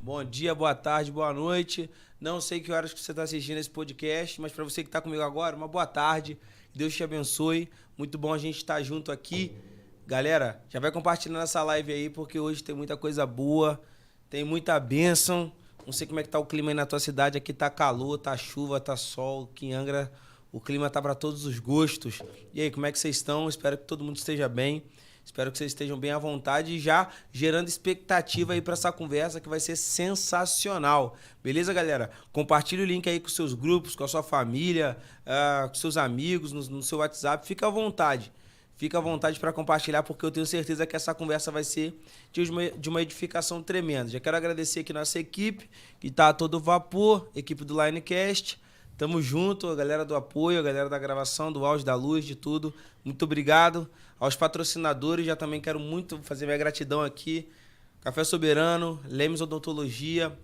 Bom dia, boa tarde, boa noite. Não sei que horas que você está assistindo esse podcast, mas para você que está comigo agora, uma boa tarde. Deus te abençoe. Muito bom a gente estar junto aqui. Galera, já vai compartilhando essa live aí, porque hoje tem muita coisa boa, tem muita bênção. Não sei como é que tá o clima aí na tua cidade. Aqui tá calor, tá chuva, tá sol. Aqui em Angra o clima tá para todos os gostos. E aí, como é que vocês estão? Espero que todo mundo esteja bem. Espero que vocês estejam bem à vontade e já gerando expectativa aí para essa conversa que vai ser sensacional. Beleza, galera? Compartilhe o link aí com seus grupos, com a sua família, com seus amigos, no seu WhatsApp. Fica à vontade. Fica à vontade para compartilhar, porque eu tenho certeza que essa conversa vai ser de uma edificação tremenda. Já quero agradecer aqui nossa equipe, que está a todo vapor, equipe do Linecast. Tamo junto, a galera do apoio, a galera da gravação, do áudio, da luz, de tudo. Muito obrigado. Aos patrocinadores, já também quero muito fazer minha gratidão aqui. Café Soberano, Lemes Odontologia,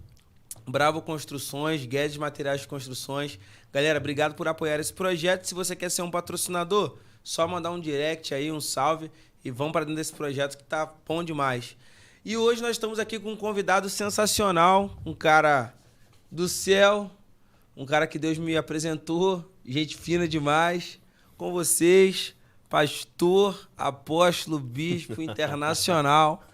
Bravo Construções, Guedes Materiais de Construções. Galera, obrigado por apoiar esse projeto. Se você quer ser um patrocinador, só mandar um direct aí, um salve e vamos para dentro desse projeto que tá bom demais. E hoje nós estamos aqui com um convidado sensacional, um cara do céu, um cara que Deus me apresentou, gente fina demais, com vocês, pastor, apóstolo, bispo internacional,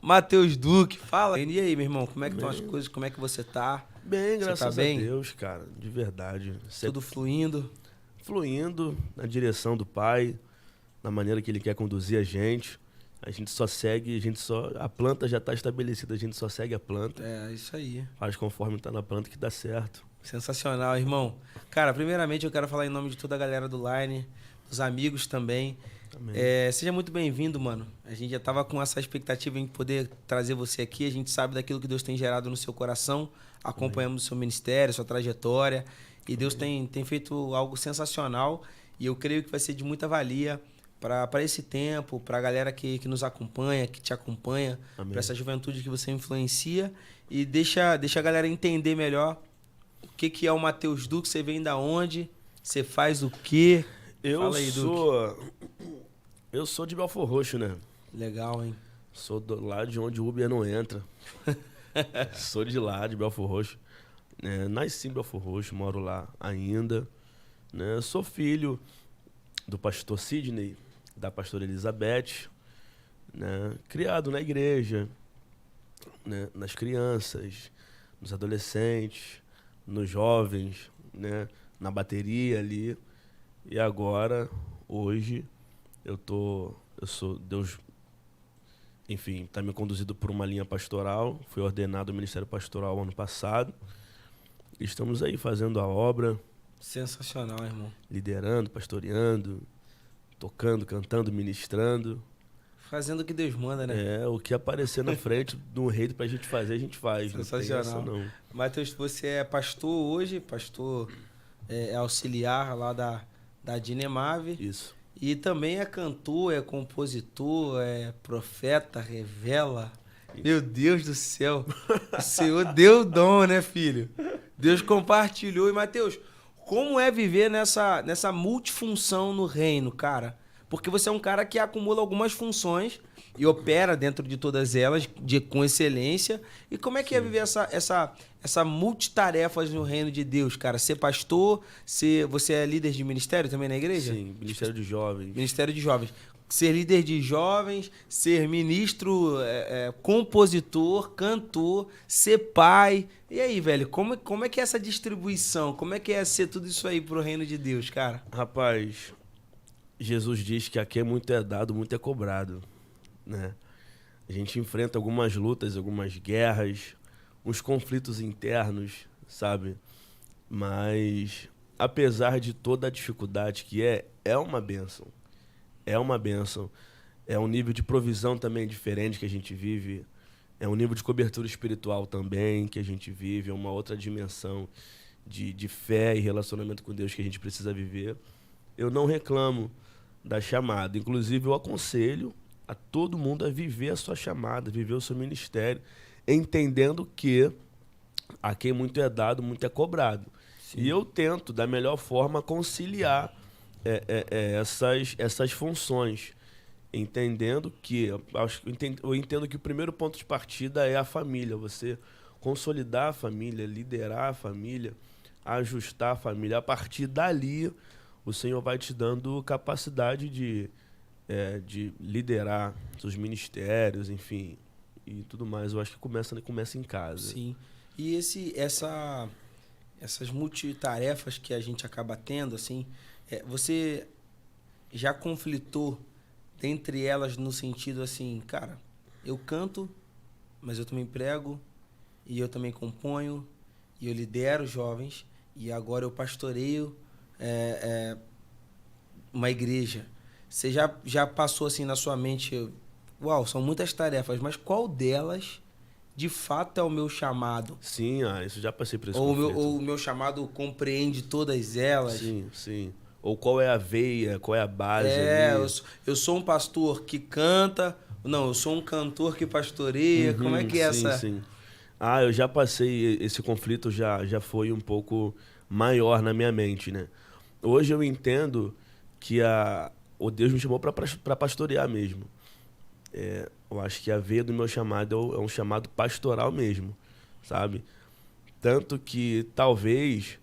Matheus Duque. Fala. E aí, meu irmão, como é que estão as coisas? Como é que você tá? Bem, Você graças tá bem? a Deus, cara, de verdade. Tudo fluindo? Fluindo na direção do Pai, na maneira que Ele quer conduzir a gente. A gente só segue, a planta já está estabelecida, a gente só segue a planta. É, isso aí. Faz conforme está na planta que dá certo. Sensacional, irmão. Cara, primeiramente eu quero falar em nome de toda a galera do Line, dos amigos também. Seja muito bem-vindo, mano. A gente já tava com essa expectativa em poder trazer você aqui. A gente sabe daquilo que Deus tem gerado no seu coração. Acompanhamos o seu ministério, sua trajetória. E Deus tem feito algo sensacional. E eu creio que vai ser de muita valia para esse tempo, para a galera que nos acompanha, que te acompanha, para essa juventude que você influencia. E deixa a galera entender melhor o que é o Matheus Duque, você vem da onde, você faz o quê? Fala aí, eu sou de Belfor Roxo, né? Legal, hein? Sou do lado de onde o Uber não entra. Sou de lá, de Belfor Roxo. Nasci em Belfor Roxo, moro lá ainda. Né? Sou filho do pastor Sidney, da pastora Elizabeth, né? Criado na igreja, né? Nas crianças, nos adolescentes, nos jovens, né? Na bateria ali. E agora, hoje, Deus, enfim, está me conduzido por uma linha pastoral. Fui ordenado ao ministério pastoral ano passado. Estamos aí fazendo a obra. Sensacional, irmão. Liderando, pastoreando, tocando, cantando, ministrando. Fazendo o que Deus manda, né? O que aparecer na frente do reino pra gente fazer, a gente faz. Sensacional. Não tem essa, não. Matheus, você é pastor hoje, pastor auxiliar lá da Dinemave. Isso. E também é cantor, é compositor, é profeta, revela. Meu Deus do céu. O Senhor deu o dom, né, filho? Deus compartilhou. E, Matheus, como é viver nessa multifunção no reino, cara? Porque você é um cara que acumula algumas funções e opera dentro de todas elas com excelência. E como é que é viver essa multitarefas no reino de Deus, cara? Ser pastor, você é líder de ministério também na igreja? Sim, Ministério de Jovens. Ministério de Jovens. Ser líder de jovens, ser ministro, compositor, cantor, ser pai. E aí, velho, como é que é essa distribuição? Como é que é ser tudo isso aí pro reino de Deus, cara? Rapaz, Jesus diz que aqui muito é dado, muito é cobrado, né? A gente enfrenta algumas lutas, algumas guerras, uns conflitos internos, sabe? Mas, apesar de toda a dificuldade que é uma bênção. É uma bênção. É um nível de provisão também diferente que a gente vive. É um nível de cobertura espiritual também que a gente vive. É uma outra dimensão de fé e relacionamento com Deus que a gente precisa viver. Eu não reclamo da chamada. Inclusive, eu aconselho a todo mundo a viver a sua chamada, viver o seu ministério, entendendo que a quem muito é dado, muito é cobrado. Sim. E eu tento, da melhor forma, conciliar essas funções, entendendo que eu entendo que o primeiro ponto de partida é a família. Você consolidar a família, liderar a família, ajustar a família. A partir dali, o Senhor vai te dando capacidade de liderar seus ministérios, enfim, e tudo mais. Eu acho que começa em casa. Sim. E essas multitarefas que a gente acaba tendo, assim, você já conflitou dentre elas no sentido assim, cara, eu canto, mas eu também prego, e eu também componho, e eu lidero jovens, e agora eu pastoreio uma igreja. Você já passou assim na sua mente, uau, são muitas tarefas, mas qual delas de fato é o meu chamado? Sim, isso já passei por esse Ou conflito. o meu chamado compreende todas elas? Sim, sim. Ou qual é a veia, qual é a base ali. Eu sou um pastor que canta, não, eu sou um cantor que pastoreia, como é que é sim, essa... sim. Eu já passei, esse conflito já foi um pouco maior na minha mente, né? Hoje eu entendo que o Deus me chamou para pastorear mesmo. Eu acho que a veia do meu chamado é um chamado pastoral mesmo, sabe? Tanto que talvez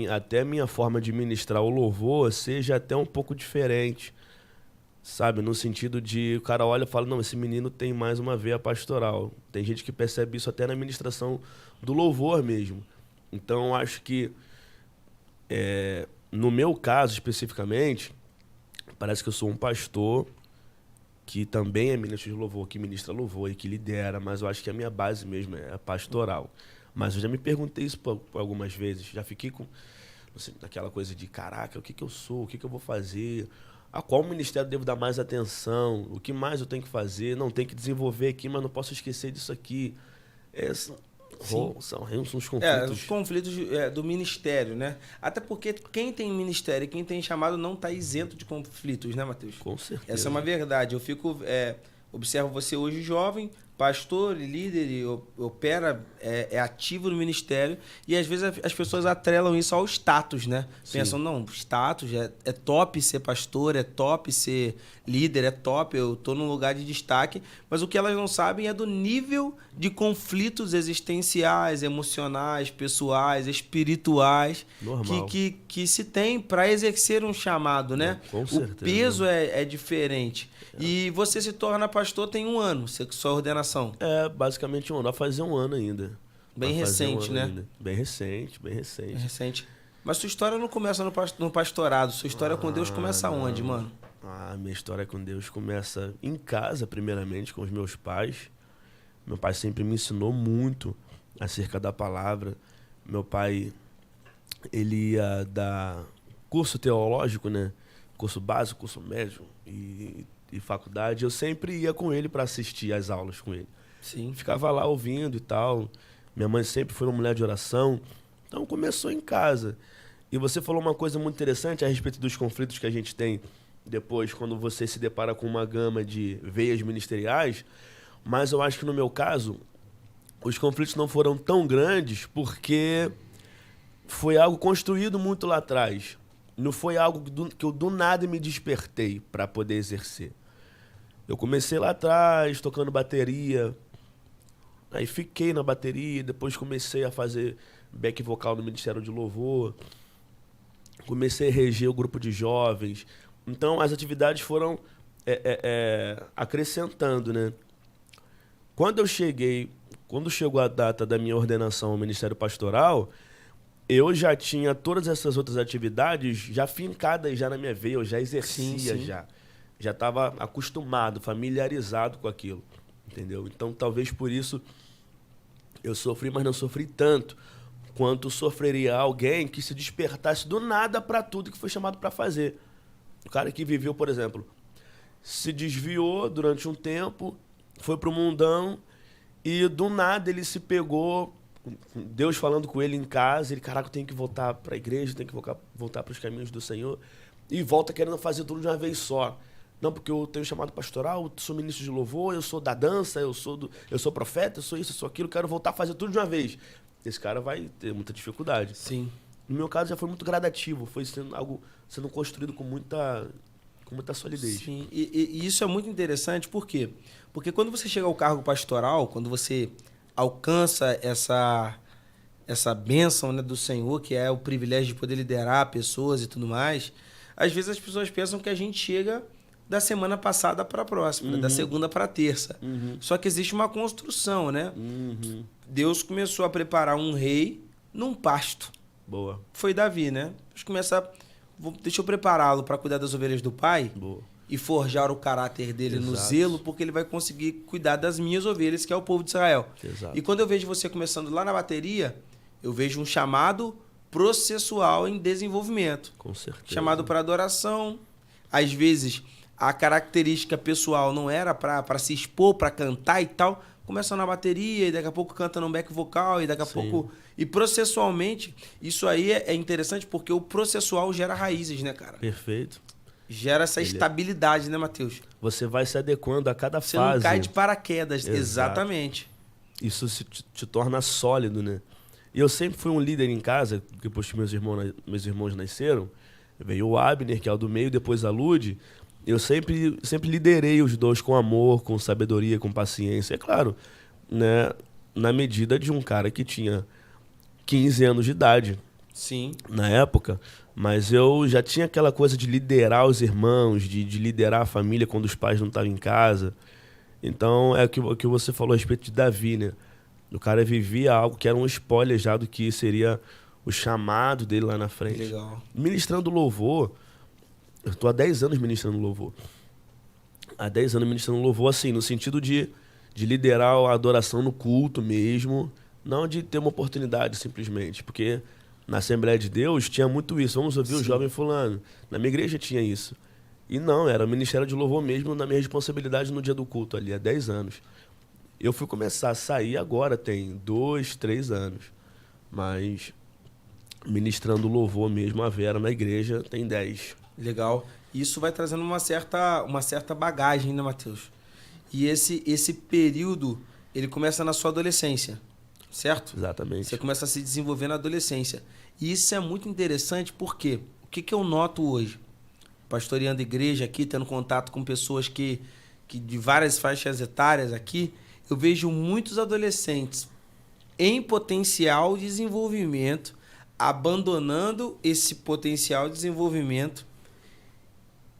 até a minha forma de ministrar o louvor seja até um pouco diferente, sabe? No sentido de o cara olha e fala, não, esse menino tem mais uma veia pastoral. Tem gente que percebe isso até na ministração do louvor mesmo. Então, eu acho que, no meu caso especificamente, parece que eu sou um pastor que também é ministro de louvor, que ministra louvor e que lidera, mas eu acho que a minha base mesmo é pastoral. Mas eu já me perguntei isso por algumas vezes, já fiquei com aquela coisa de, caraca, o que eu sou, o que eu vou fazer, a qual ministério devo dar mais atenção, o que mais eu tenho que fazer, não, tenho que desenvolver aqui, mas não posso esquecer disso aqui. São uns conflitos. Os conflitos do ministério, né? Até porque quem tem ministério e quem tem chamado não está isento de conflitos, né, Matheus? Com certeza. Essa é uma verdade. Eu observo você hoje jovem, pastor, líder, e opera, é ativo no ministério, e às vezes as pessoas atrelam isso ao status, né? Sim. Pensam, não, status, é top ser pastor, é top ser líder, é top, eu tô num lugar de destaque, mas o que elas não sabem é do nível de conflitos existenciais, emocionais, pessoais, espirituais, que se tem para exercer um chamado, né? Com certeza. O peso é diferente. E você se torna pastor tem 1 ano, sua ordenação. Basicamente 1 ano. Vai fazer 1 ano ainda. Bem recente, né? Ainda. Bem recente. Bem recente. Mas sua história não começa no pastorado. Sua história com Deus começa onde, mano? Minha história com Deus começa em casa, primeiramente, com os meus pais. Meu pai sempre me ensinou muito acerca da palavra. Meu pai, ele ia dar curso teológico, né? Curso básico, curso médio e faculdade. Eu sempre ia com ele para assistir às aulas com ele. Sim. Ficava lá ouvindo e tal. Minha mãe sempre foi uma mulher de oração. Então começou em casa. E você falou uma coisa muito interessante a respeito dos conflitos que a gente tem depois, quando você se depara com uma gama de veias ministeriais. Mas eu acho que no meu caso, os conflitos não foram tão grandes porque foi algo construído muito lá atrás. Não foi algo que eu do nada me despertei para poder exercer. Eu comecei lá atrás, tocando bateria. Aí fiquei na bateria, depois comecei a fazer back vocal no Ministério de Louvor. Comecei a reger o grupo de jovens. Então, as atividades foram acrescentando, né? Quando chegou a data da minha ordenação ao Ministério Pastoral, eu já tinha todas essas outras atividades já fincadas já na minha veia, eu já exercia já. Já estava acostumado, familiarizado com aquilo, entendeu? Então, talvez por isso eu sofri, mas não sofri tanto quanto sofreria alguém que se despertasse do nada para tudo que foi chamado para fazer. O cara que viveu, por exemplo, se desviou durante um tempo, foi pro mundão e do nada ele se pegou, Deus falando com ele em casa, ele, caraca, eu tenho que voltar para a igreja, tenho que voltar para os caminhos do Senhor, e volta querendo fazer tudo de uma vez só. Não, porque eu tenho chamado pastoral, eu sou ministro de louvor, eu sou da dança, eu sou profeta, eu sou isso, eu sou aquilo, quero voltar a fazer tudo de uma vez. Esse cara vai ter muita dificuldade. Sim. No meu caso já foi muito gradativo, foi sendo construído com muita solidez. Sim, e isso é muito interessante, por quê? Porque quando você chega ao cargo pastoral, quando você alcança essa bênção, né, do Senhor, que é o privilégio de poder liderar pessoas e tudo mais, às vezes as pessoas pensam que a gente chega da semana passada para a próxima, né, da segunda para a terça. Só que existe uma construção, né? Deus começou a preparar um rei num pasto. Boa. Foi Davi, né? Deixa eu prepará-lo para cuidar das ovelhas do pai. Boa. E forjar o caráter dele no Exato. zelo, porque ele vai conseguir cuidar das minhas ovelhas, que é o povo de Israel. Exato. E quando eu vejo você começando lá na bateria, eu vejo um chamado processual em desenvolvimento. Com certeza. Chamado para adoração. Às vezes, a característica pessoal não era para se expor, para cantar e tal. Começa na bateria, e daqui a pouco canta no back vocal, e daqui a pouco... E processualmente, isso aí é interessante porque o processual gera raízes, né, cara? Perfeito. Gera essa estabilidade, né, Matheus? Você vai se adequando a cada Você fase. não cai de paraquedas. Exato. Exatamente. Isso te torna sólido, né? E eu sempre fui um líder em casa, depois que meus irmãos nasceram, veio o Abner, que é o do meio, depois a Lud. Eu sempre liderei os dois com amor, com sabedoria, com paciência. É claro, né, na medida de um cara que tinha 15 anos de idade. Sim. Na época, mas eu já tinha aquela coisa de liderar os irmãos, de liderar a família quando os pais não estavam em casa. Então, é o que você falou a respeito de Davi, né? O cara vivia algo que era um spoiler já do que seria o chamado dele lá na frente. Legal. Ministrando louvor, eu estou há 10 anos ministrando louvor. Há 10 anos ministrando louvor, assim, no sentido de liderar a adoração no culto mesmo, não de ter uma oportunidade simplesmente, porque na Assembleia de Deus tinha muito isso. Vamos ouvir o jovem fulano. Na minha igreja tinha isso. E não, era o ministério de louvor mesmo na minha responsabilidade no dia do culto ali, há 10 anos. Eu fui começar a sair agora, tem 2, 3 anos. Mas ministrando louvor mesmo, a Vera na igreja tem 10. Legal. Isso vai trazendo uma certa bagagem, né, Matheus? E esse período, ele começa na sua adolescência, certo? Exatamente. Você começa a se desenvolver na adolescência. E isso é muito interessante porque o que eu noto hoje? Pastoreando igreja aqui, tendo contato com pessoas que de várias faixas etárias aqui, eu vejo muitos adolescentes em potencial de desenvolvimento, abandonando esse potencial de desenvolvimento.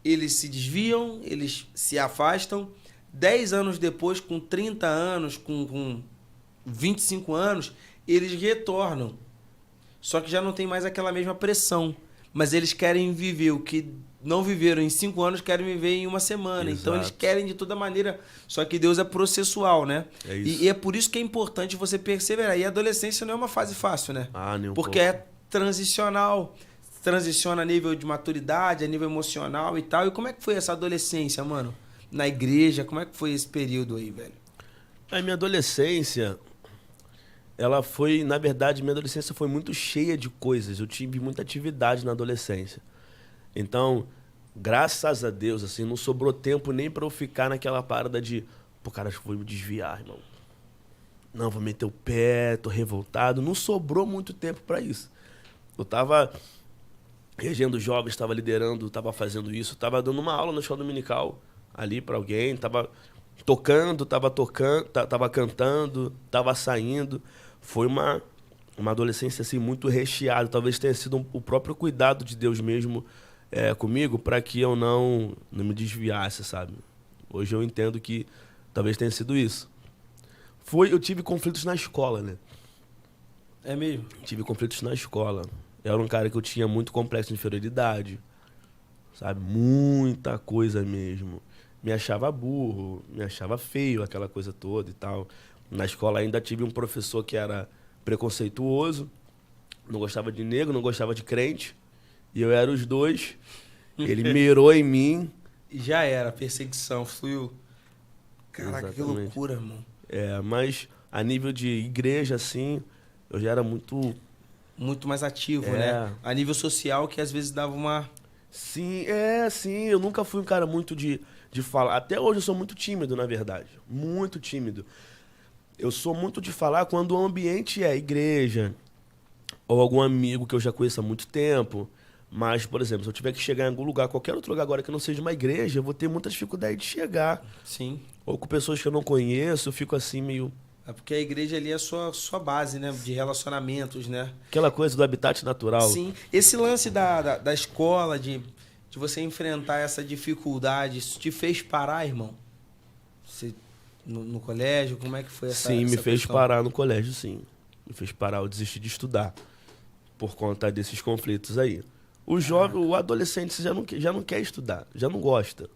Eles se desviam, eles se afastam. 10 anos depois, com 30 anos, com 25 anos, eles retornam. Só que já não tem mais aquela mesma pressão. Mas eles querem viver o que não viveram em 5 anos, querem viver em uma semana. Exato. Então eles querem de toda maneira. Só que Deus é processual, né? É isso. E é por isso que é importante você perseverar. E a adolescência não é uma fase fácil, né? Nem um Porque pouco. é transicional. Transiciona a nível de maturidade, a nível emocional e tal. E como é que foi essa adolescência, mano? Na igreja, como é que foi esse período aí, velho? A minha adolescência, ela foi, na verdade, minha adolescência foi muito cheia de coisas. Eu tive muita atividade na adolescência. Então, graças a Deus, assim, não sobrou tempo nem pra eu ficar naquela parada de, pô, cara, acho que vou me desviar, irmão. Não, vou meter o pé, tô revoltado. Não sobrou muito tempo pra isso. Eu tava regendo jovens, tava liderando, tava fazendo isso, tava dando uma aula na escola dominical ali pra alguém, tava cantando, tava saindo. Foi uma adolescência assim muito recheada. Talvez tenha sido o próprio cuidado de Deus mesmo comigo para que eu não me desviasse, sabe? Hoje eu entendo que talvez tenha sido isso. Eu tive conflitos na escola, né? É mesmo? Tive conflitos na escola. Eu era um cara que eu tinha muito complexo de inferioridade, sabe? Muita coisa mesmo. Me achava burro, me achava feio, aquela coisa toda e tal. Na escola ainda tive um professor que era preconceituoso, não gostava de negro, não gostava de crente, e eu era os dois. Ele mirou em mim. E já era, perseguição, fluiu. Caraca, que Exatamente. loucura, irmão. Mas a nível de igreja, assim, eu já era muito mais ativo, né? A nível social, que às vezes dava uma... Sim, eu nunca fui um cara muito de falar. Até hoje eu sou muito tímido, na verdade. Muito tímido. Eu sou muito de falar quando o ambiente é igreja, ou algum amigo que eu já conheço há muito tempo. Mas, por exemplo, se eu tiver que chegar em algum lugar, qualquer outro lugar agora que não seja uma igreja, eu vou ter muita dificuldade de chegar. Sim. Ou com pessoas que eu não conheço, eu fico assim meio É porque a igreja ali é a sua base, né? De relacionamentos, né? Aquela coisa do habitat natural. Sim. Esse lance da escola, de você enfrentar essa dificuldade, isso te fez parar, irmão? Você, no colégio, como é que foi essa Sim, me essa fez questão? parar no colégio, sim. Me fez parar, eu desisti de estudar por conta desses conflitos aí. O jovem, o adolescente já não quer estudar, já não gosta.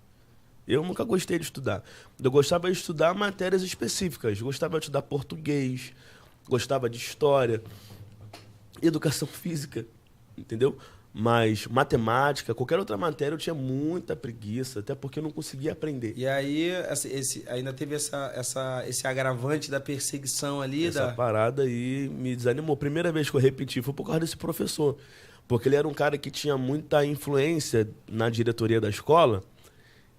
Eu nunca gostei de estudar. Eu gostava de estudar matérias específicas. Gostava de estudar português, gostava de história, educação física, entendeu? Mas matemática, qualquer outra matéria eu tinha muita preguiça, até porque eu não conseguia aprender. E aí, ainda teve esse agravante da perseguição ali, Essa parada aí me desanimou. Primeira vez que eu repeti foi por causa desse professor. Porque ele era um cara que tinha muita influência na diretoria da escola.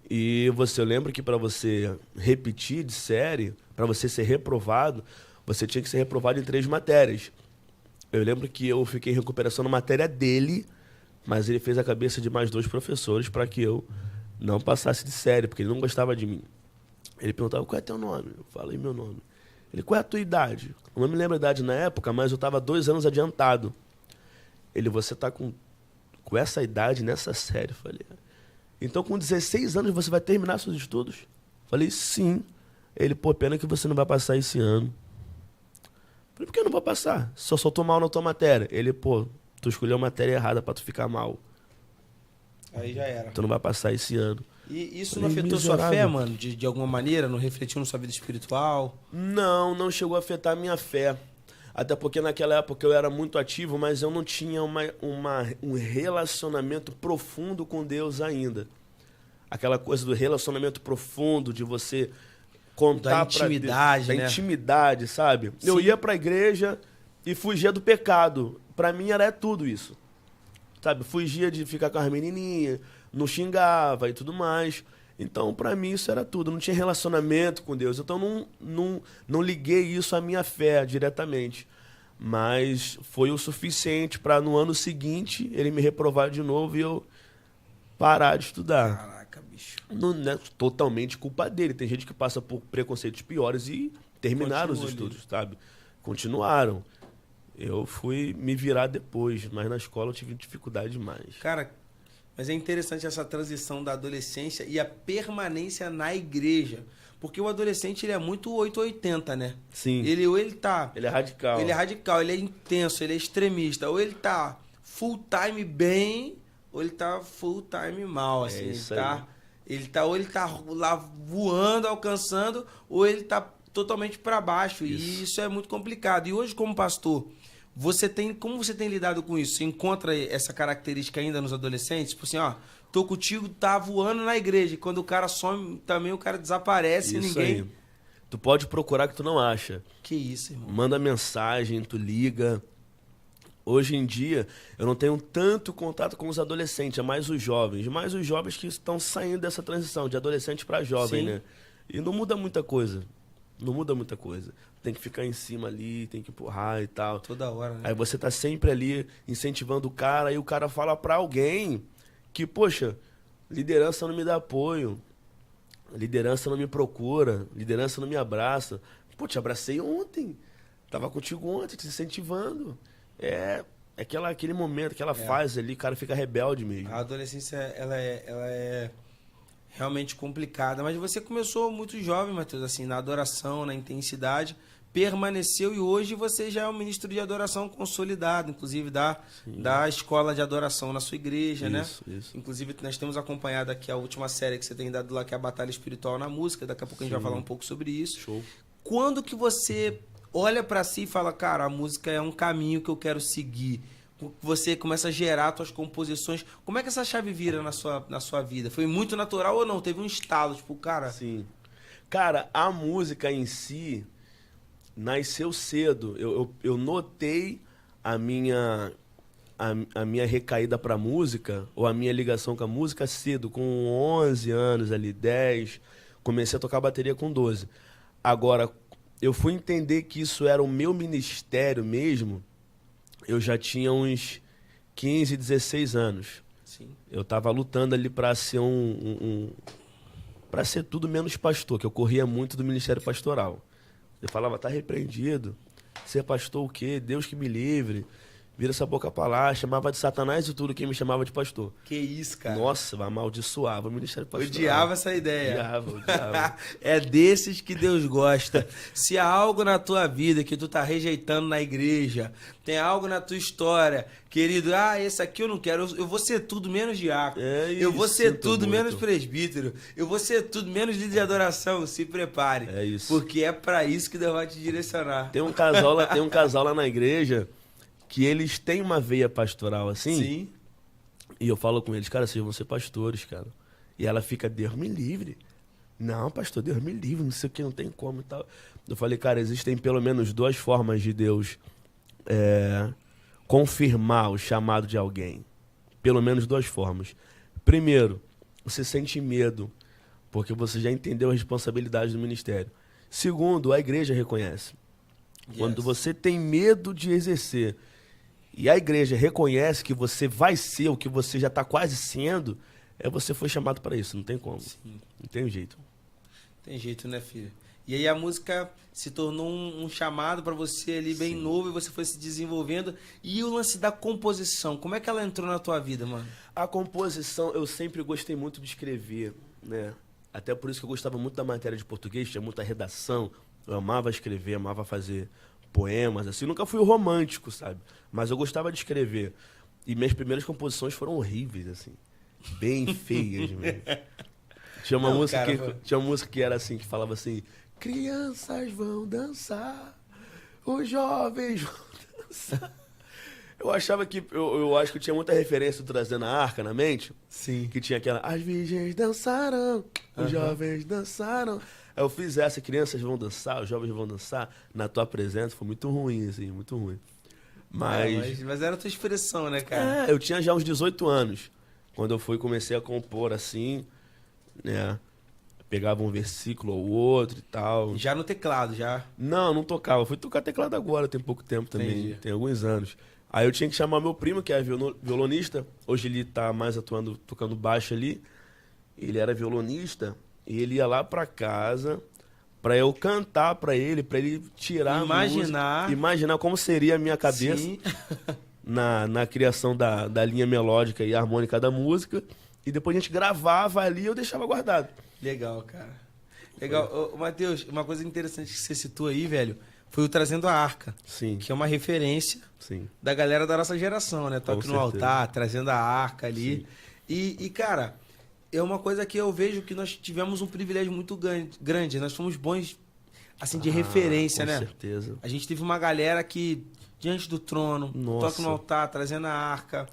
E você lembra que para você repetir de série, para você ser reprovado, você tinha que ser reprovado em 3 matérias. Eu lembro que eu fiquei em recuperação na matéria dele, mas ele fez a cabeça de mais 2 professores para que eu não passasse de série, porque ele não gostava de mim. Ele perguntava, qual é teu nome? Eu falei meu nome. Ele, qual é a tua idade? Eu não me lembro a idade na época, mas eu estava 2 anos adiantado. Ele, você tá com essa idade nessa série? Eu falei, então com 16 anos você vai terminar seus estudos? Eu falei, sim. Ele, pô, pena que você não vai passar esse ano. Eu falei, por que eu não vou passar? Só tô mal na tua matéria. Ele, pô, tu escolheu a matéria errada pra tu ficar mal. Aí já era. Tu não vai passar esse ano. E isso Falei, não afetou sua miserável. fé, mano? De alguma maneira? Não refletiu na sua vida espiritual? Não chegou a afetar a minha fé. Até porque naquela época eu era muito ativo, mas eu não tinha um relacionamento profundo com Deus ainda. Aquela coisa do relacionamento profundo, de você contar Da intimidade, pra Deus, né? da intimidade, sabe? Sim. Eu ia pra igreja e fugia do pecado. Pra mim era tudo isso. Sabe? Fugia de ficar com as menininhas, não xingava e tudo mais. Então, pra mim, isso era tudo. Eu não tinha relacionamento com Deus. Então, não liguei isso à minha fé diretamente. Mas foi o suficiente para no ano seguinte, ele me reprovar de novo e eu parar de estudar. Caraca, bicho. Não é totalmente culpa dele. Tem gente que passa por preconceitos piores e terminaram os Continua estudos, sabe? Continuaram. Eu fui me virar depois, mas na escola eu tive dificuldade demais. Cara, mas é interessante essa transição da adolescência e a permanência na igreja. Porque o adolescente, ele é muito 880, né? Sim. Ele Ele é radical. Ele é radical, ele é intenso, ele é extremista. Ou ele tá full time bem, ou ele tá full time mal, assim. isso Ou ele tá lá voando, alcançando, ou ele tá totalmente para baixo. Isso. E isso é muito complicado. E hoje, como pastor, como você tem lidado com isso? Você encontra essa característica ainda nos adolescentes? Tipo assim, ó, tô contigo, tá voando na igreja. E quando o cara some, também o cara desaparece e Isso ninguém... aí. Tu pode procurar que tu não acha. Que isso, irmão. Manda mensagem, tu liga. Hoje em dia, eu não tenho tanto contato com os adolescentes, é mais os jovens. Mais os jovens que estão saindo dessa transição de adolescente para jovem, Sim. né? E não muda muita coisa. Não muda muita coisa. Tem que ficar em cima ali, tem que empurrar e tal. Toda hora, né? Aí você tá sempre ali incentivando o cara, e o cara fala pra alguém que, poxa, liderança não me dá apoio, liderança não me procura, liderança não me abraça. Pô, te abracei ontem, tava contigo ontem, te incentivando. É aquele momento, aquela fase ali, o cara fica rebelde mesmo. A adolescência, ela é realmente complicada. Mas você começou muito jovem, Matheus, assim, na adoração, na intensidade, permaneceu e hoje você já é um ministro de adoração consolidado, inclusive da escola de adoração na sua igreja, né? Isso. Inclusive, nós temos acompanhado aqui a última série que você tem dado lá, que é a Batalha Espiritual na Música. Daqui a pouco a gente vai falar um pouco sobre isso. Show. Quando que você olha pra si e fala, cara, a música é um caminho que eu quero seguir? Você começa a gerar suas composições. Como é que essa chave vira na sua vida? Foi muito natural ou não? Teve um estalo, tipo, cara... Sim. Cara, a música em si nasceu cedo. Eu notei a minha recaída pra música, ou a minha ligação com a música cedo, com 11 anos ali, 10. Comecei a tocar bateria com 12. Agora, eu fui entender que isso era o meu ministério mesmo, eu já tinha uns 15, 16 anos. Sim. Eu tava lutando ali pra ser para ser tudo menos pastor, que eu corria muito do ministério pastoral. Eu falava, tá repreendido. Ser pastor o quê? Deus que me livre. Vira essa boca pra lá. Chamava de Satanás e tudo quem me chamava de pastor. Que isso, cara. Nossa, amaldiçoava o ministério pastoral. Odiava essa ideia. Odiava. É desses que Deus gosta. Se há algo na tua vida que tu tá rejeitando na igreja, tem algo na tua história, querido, esse aqui eu não quero, eu vou ser tudo menos diácono. Eu vou ser tudo menos presbítero. Eu vou ser tudo menos líder de adoração. Se prepare. É isso. Porque é pra isso que Deus vai te direcionar. Tem um casal lá na igreja que eles têm uma veia pastoral assim. Sim. E eu falo com eles, cara, vocês vão ser pastores, cara. E ela fica, Deus me livre. Não, pastor, Deus me livre, não sei o que, não tem como e tal. Eu falei, cara, existem pelo menos 2 formas de Deus confirmar o chamado de alguém. Pelo menos 2 formas. Primeiro, você sente medo, porque você já entendeu a responsabilidade do ministério. Segundo, a igreja reconhece. Quando você tem medo de exercer e a igreja reconhece que você vai ser o que você já está quase sendo, você foi chamado para isso, não tem como. Sim. Não tem jeito. Tem jeito, né, filho? E aí a música se tornou um chamado para você ali bem novo e você foi se desenvolvendo. E o lance da composição, como é que ela entrou na tua vida, mano? A composição, eu sempre gostei muito de escrever, né? Até por isso que eu gostava muito da matéria de português, tinha muita redação. Eu amava escrever, amava fazer poemas, assim. Nunca fui romântico, sabe? Mas eu gostava de escrever. E minhas primeiras composições foram horríveis, assim. Bem feias mesmo. Tinha uma música que era assim, que falava assim: crianças vão dançar, os jovens vão dançar. Eu achava que... Eu acho que eu tinha muita referência do Trazendo a Arca na mente. Sim. Que tinha aquela... As virgens dançaram, os jovens dançaram. Eu fiz essa, crianças vão dançar, os jovens vão dançar. Na tua presença foi muito ruim, assim, muito ruim. Mas era a tua expressão, né, cara? Eu tinha já uns 18 anos. Quando eu comecei a compor assim, né? Pegava um versículo ou outro e tal. Já no teclado, já? Não tocava. Fui tocar teclado agora, tem pouco tempo também. Entendi. Tem alguns anos. Aí eu tinha que chamar meu primo, que é violonista. Hoje ele tá mais atuando, tocando baixo ali. Ele era violonista. E ele ia lá pra casa pra eu cantar pra ele tirar Imaginar. a música. Imaginar como seria a minha cabeça. Sim. Na criação da linha melódica e harmônica da música. E depois a gente gravava ali e eu deixava guardado. Legal, cara. Legal. Ô, Matheus, uma coisa interessante que você citou aí, velho, foi o Trazendo a Arca. Sim. Que é uma referência da galera da nossa geração, né? Toque no altar, trazendo a arca ali. E, cara, é uma coisa que eu vejo que nós tivemos um privilégio muito grande. Nós fomos bons, assim, de referência, né? Com certeza. A gente teve uma galera que, diante do trono, Nossa. Toque no altar, trazendo a arca.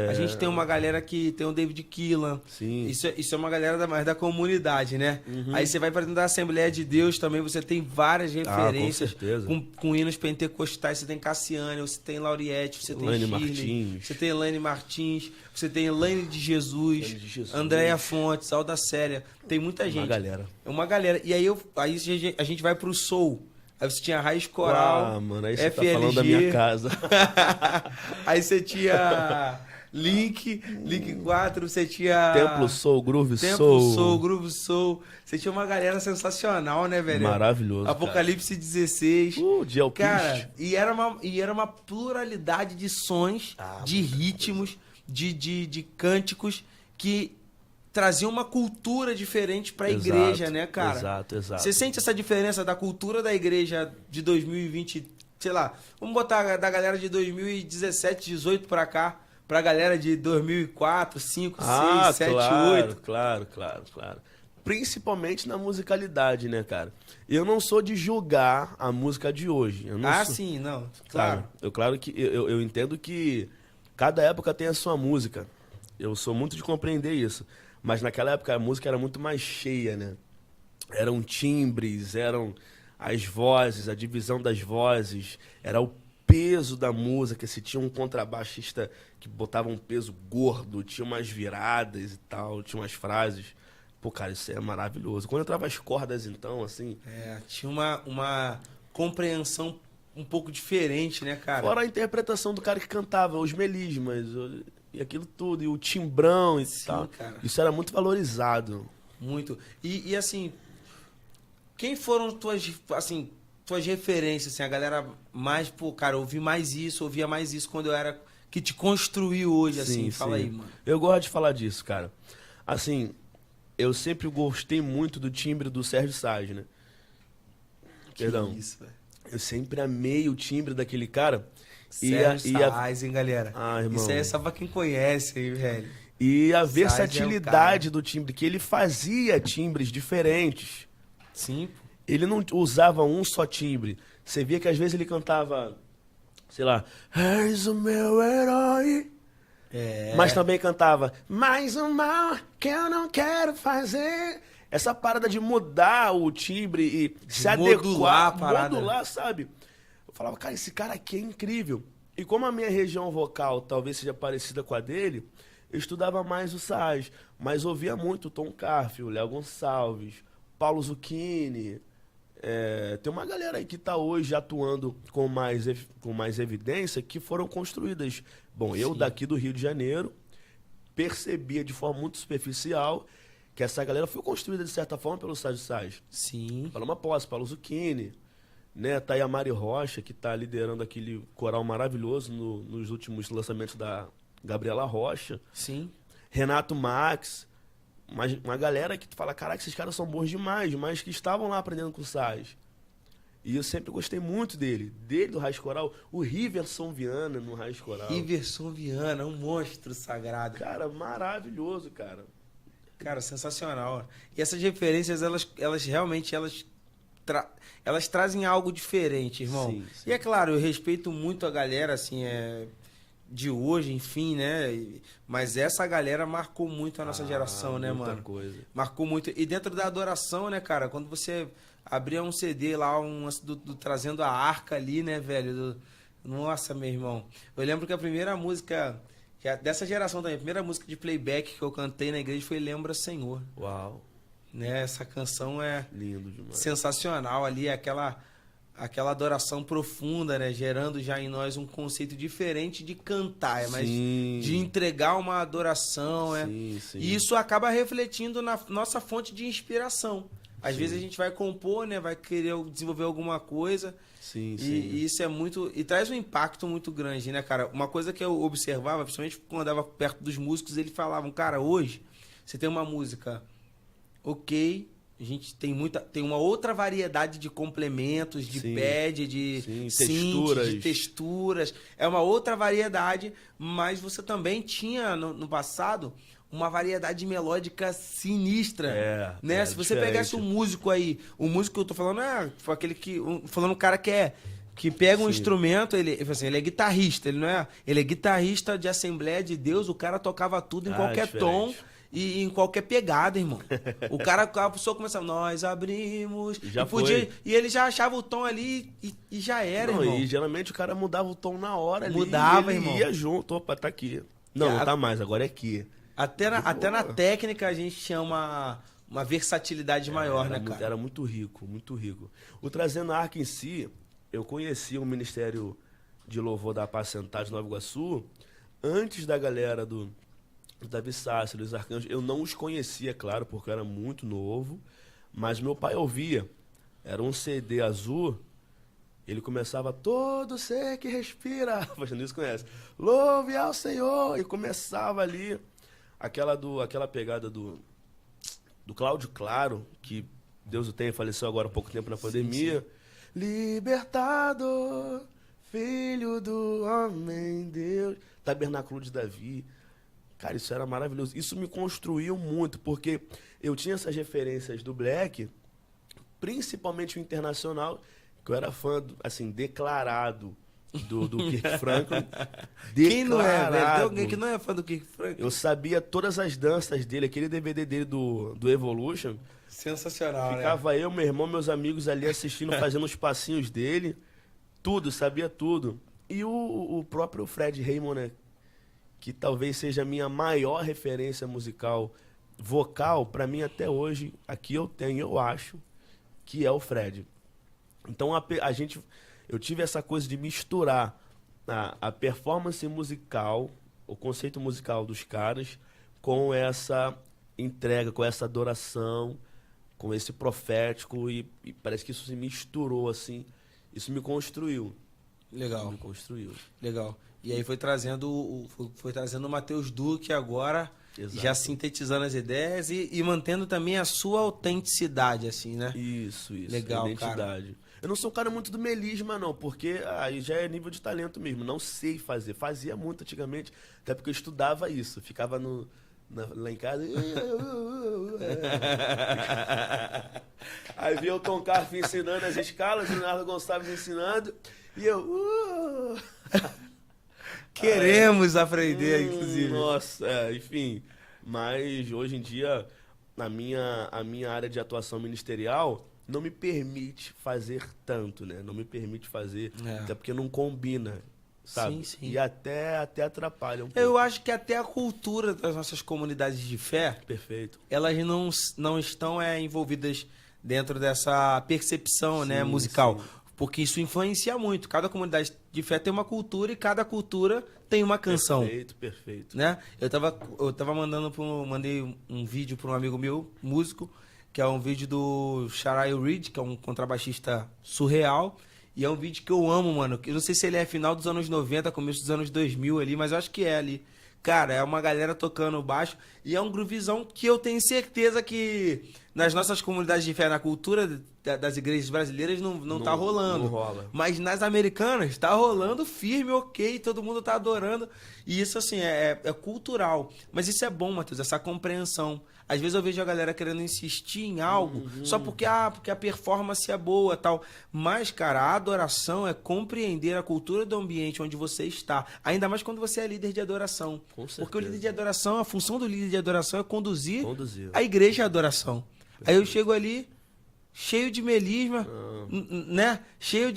A gente tem uma galera que tem o David Keelan. Sim. Isso é uma galera mais da comunidade, né? Aí você vai para dentro da Assembleia de Deus também, você tem várias referências. Com certeza. Com hinos pentecostais, você tem Cassiane, você tem Lauriette, você tem Elaine Shirley, Martins. você tem Elaine Martins, você tem Elaine de Jesus, Andréia Fontes, Alda Célia. Tem muita gente. É uma galera. E aí a gente vai pro Soul. Aí você tinha Raiz Coral, mano, aí você FLG. tá falando da minha casa. Aí você tinha Link 4, você tinha... Templo Soul, Groove Soul. Groove Soul. Você tinha uma galera sensacional, né, velho? Maravilhoso, Apocalipse 16. de Alpiste. Cara, e era uma pluralidade de sons, de ritmos, de cânticos que traziam uma cultura diferente para a igreja, né, cara? Exato. Você sente essa diferença da cultura da igreja de 2020, sei lá, vamos botar da galera de 2017, 18 para cá, pra galera de 2004, 5, 6, 7, 8? Claro. Principalmente na musicalidade, né, cara? Eu não sou de julgar a música de hoje. Sim, não, claro. Eu entendo que cada época tem a sua música. Eu sou muito de compreender isso. Mas naquela época a música era muito mais cheia, né? Eram timbres, eram as vozes, a divisão das vozes, era o peso da música. Se tinha um contrabaixista que botava um peso gordo, tinha umas viradas e tal, tinha umas frases. Pô, cara, isso é maravilhoso. Quando entrava as cordas, então, assim... tinha uma compreensão um pouco diferente, né, cara? Fora a interpretação do cara que cantava, os melismas... E aquilo tudo, e o timbrão e tal. Cara. Isso era muito valorizado. Muito. E assim, quem foram tuas tuas referências, assim, a galera mais, pô, cara, ouvia mais isso quando eu era, que te construiu hoje, assim, Sim, fala sim. aí, mano. Eu gosto de falar disso, cara. Assim, eu sempre gostei muito do timbre do Sérgio Sage, né? Perdão. Que isso, velho. Eu sempre amei o timbre daquele cara. Sérgio Sage, hein, galera? Ah, irmão. Isso aí é só pra quem conhece, hein, velho. E a Sage versatilidade é o do timbre, que ele fazia timbres diferentes. Sim, Ele não usava um só timbre. Você via que às vezes ele cantava, sei lá, és o meu herói. é. Mas também cantava, mais um mal que eu não quero fazer. Essa parada de mudar o timbre e se modular a adequar, parada. modular, sabe? Eu falava, cara, esse cara aqui é incrível. E como a minha região vocal talvez seja parecida com a dele, eu estudava mais o Sage, mas ouvia muito o Tom Carf, o Léo Gonçalves, Paulo Zucchini. Tem uma galera aí que está hoje atuando com mais evidência que foram construídas. Bom, eu Sim. daqui do Rio de Janeiro percebia de forma muito superficial que essa galera foi construída de certa forma pelo Sérgio Sage. Sim. Paloma Posse, Paulo Zucchini, né? Tá aí a Mari Rocha, que está liderando aquele coral maravilhoso nos últimos lançamentos da Gabriela Rocha. Sim. Renato Max, uma galera que tu fala, caraca, esses caras são bons demais, mas que estavam lá aprendendo com o Sage. E eu sempre gostei muito dele do Raiz Coral, o Riverson Viana no Raiz Coral. Riverson Viana, um monstro sagrado. Cara, maravilhoso, cara. Cara, sensacional. E essas referências, elas realmente, elas trazem algo diferente, irmão. Sim, sim. E é claro, eu respeito muito a galera, assim, de hoje, enfim, né? Mas essa galera marcou muito a nossa geração, né, muita mano? coisa. Marcou muito. E dentro da adoração, né, cara? Quando você abria um CD lá, trazendo a arca ali, né, velho? Nossa, meu irmão. Eu lembro que a primeira música, dessa geração também, a primeira música de playback que eu cantei na igreja foi Lembra Senhor. Uau, Né? Essa canção é lindo demais. sensacional ali, aquela adoração profunda, né? Gerando já em nós um conceito diferente de cantar, mas Sim. de entregar uma adoração, né? Sim, sim. E isso acaba refletindo na nossa fonte de inspiração. Às Sim. vezes a gente vai compor, né? Vai querer desenvolver alguma coisa. Sim, sim. E isso é muito. E traz um impacto muito grande, né, cara? Uma coisa que eu observava, principalmente quando eu andava perto dos músicos, eles falavam, cara, hoje você tem uma música ok. A gente tem uma outra variedade de complementos, de Sim. pad, de Sim, synth, texturas. de texturas. É uma outra variedade, mas você também tinha no passado uma variedade melódica sinistra. Né? Se você diferente. pegasse um músico aí, o músico que eu tô falando foi aquele falando um cara que pega um Sim. instrumento, ele é guitarrista, ele é guitarrista de Assembleia de Deus, o cara tocava tudo em qualquer diferente. tom. E em qualquer pegada, irmão. A pessoa começava, nós abrimos. Já foi. E ele já achava o tom ali e já era, Não, irmão. e geralmente o cara mudava o tom na hora ali. Mudava, e ele irmão. ia junto, opa, tá aqui. Não, não tá mais, agora é aqui. Até na técnica a gente tinha uma versatilidade maior, era né, muito, cara? era muito rico, muito rico. O Trazendo a Arca em si, eu conheci o Ministério de Louvor da Apacentade de Nova Iguaçu antes da galera do Davi Sassi, Luiz Arcanjo. Eu não os conhecia, claro, porque eu era muito novo, mas meu pai ouvia. Era um CD azul, ele começava, todo ser que respira, você não conhece, louve ao Senhor, e começava ali aquela pegada do Cláudio Claro, que Deus o tenha, faleceu agora há pouco tempo na pandemia. Sim. Libertador, filho do homem, Deus, Tabernáculo de Davi. Cara, isso era maravilhoso. Isso me construiu muito, porque eu tinha essas referências do Black, principalmente o internacional, que eu era fã, assim, declarado do Kirk Franklin. Quem não é, velho? Tem Declarado. alguém que não é fã do Kirk Franklin? Eu sabia todas as danças dele, aquele DVD dele do Evolution. Sensacional, Ficava eu, meu irmão, meus amigos ali assistindo, fazendo os passinhos dele. Tudo, sabia tudo. E o próprio Fred Raymond, né? Que talvez seja a minha maior referência musical, vocal, pra mim até hoje, aqui eu acho, que é o Fred. Então eu tive essa coisa de misturar a performance musical, o conceito musical dos caras, com essa entrega, com essa adoração, com esse profético, e parece que isso se misturou assim, Isso me construiu. Legal. Me construiu. Legal. E aí foi trazendo o Matheus Duque agora, Exato. já sintetizando as ideias e mantendo também a sua autenticidade, assim, né? Isso. Legal, identidade. Cara. Eu não sou um cara muito do melisma, não, porque aí já é nível de talento mesmo. Não sei fazer. Fazia muito antigamente, até porque eu estudava isso. Ficava lá em casa. Aí via o Tom Carf ensinando as escalas, o Leonardo Gonçalves ensinando, e eu. Queremos aprender, inclusive. Nossa, enfim. Mas hoje em dia, a minha área de atuação ministerial não me permite fazer tanto, né? Não me permite fazer, até porque não combina, sabe? Sim. E até atrapalha um pouco. Eu acho que até a cultura das nossas comunidades de fé, Perfeito. elas não estão envolvidas dentro dessa percepção, né, musical. Sim. Porque isso influencia muito. Cada comunidade de fé tem uma cultura e cada cultura tem uma canção. Perfeito. Né? Eu tava mandei um vídeo para um amigo meu, músico, que é um vídeo do Sharai Reed, que é um contrabaixista surreal. E é um vídeo que eu amo, mano. Eu não sei se ele é final dos anos 90, começo dos anos 2000 ali, mas eu acho que é ali. Cara, é uma galera tocando baixo e é um groovizão que eu tenho certeza que nas nossas comunidades de fé, na cultura das igrejas brasileiras não tá rolando. Não rola. Mas nas americanas tá rolando firme, ok, todo mundo tá adorando. E isso, assim, é cultural. Mas isso é bom, Matheus, essa compreensão. Às vezes eu vejo a galera querendo insistir em algo só porque a performance é boa e tal. Mas, cara, a adoração é compreender a cultura do ambiente onde você está. Ainda mais quando você é líder de adoração. Com certeza. Porque o líder de adoração, a função do líder de adoração é conduzir. a a igreja à adoração. Aí eu chego ali, cheio de melisma, né? Cheio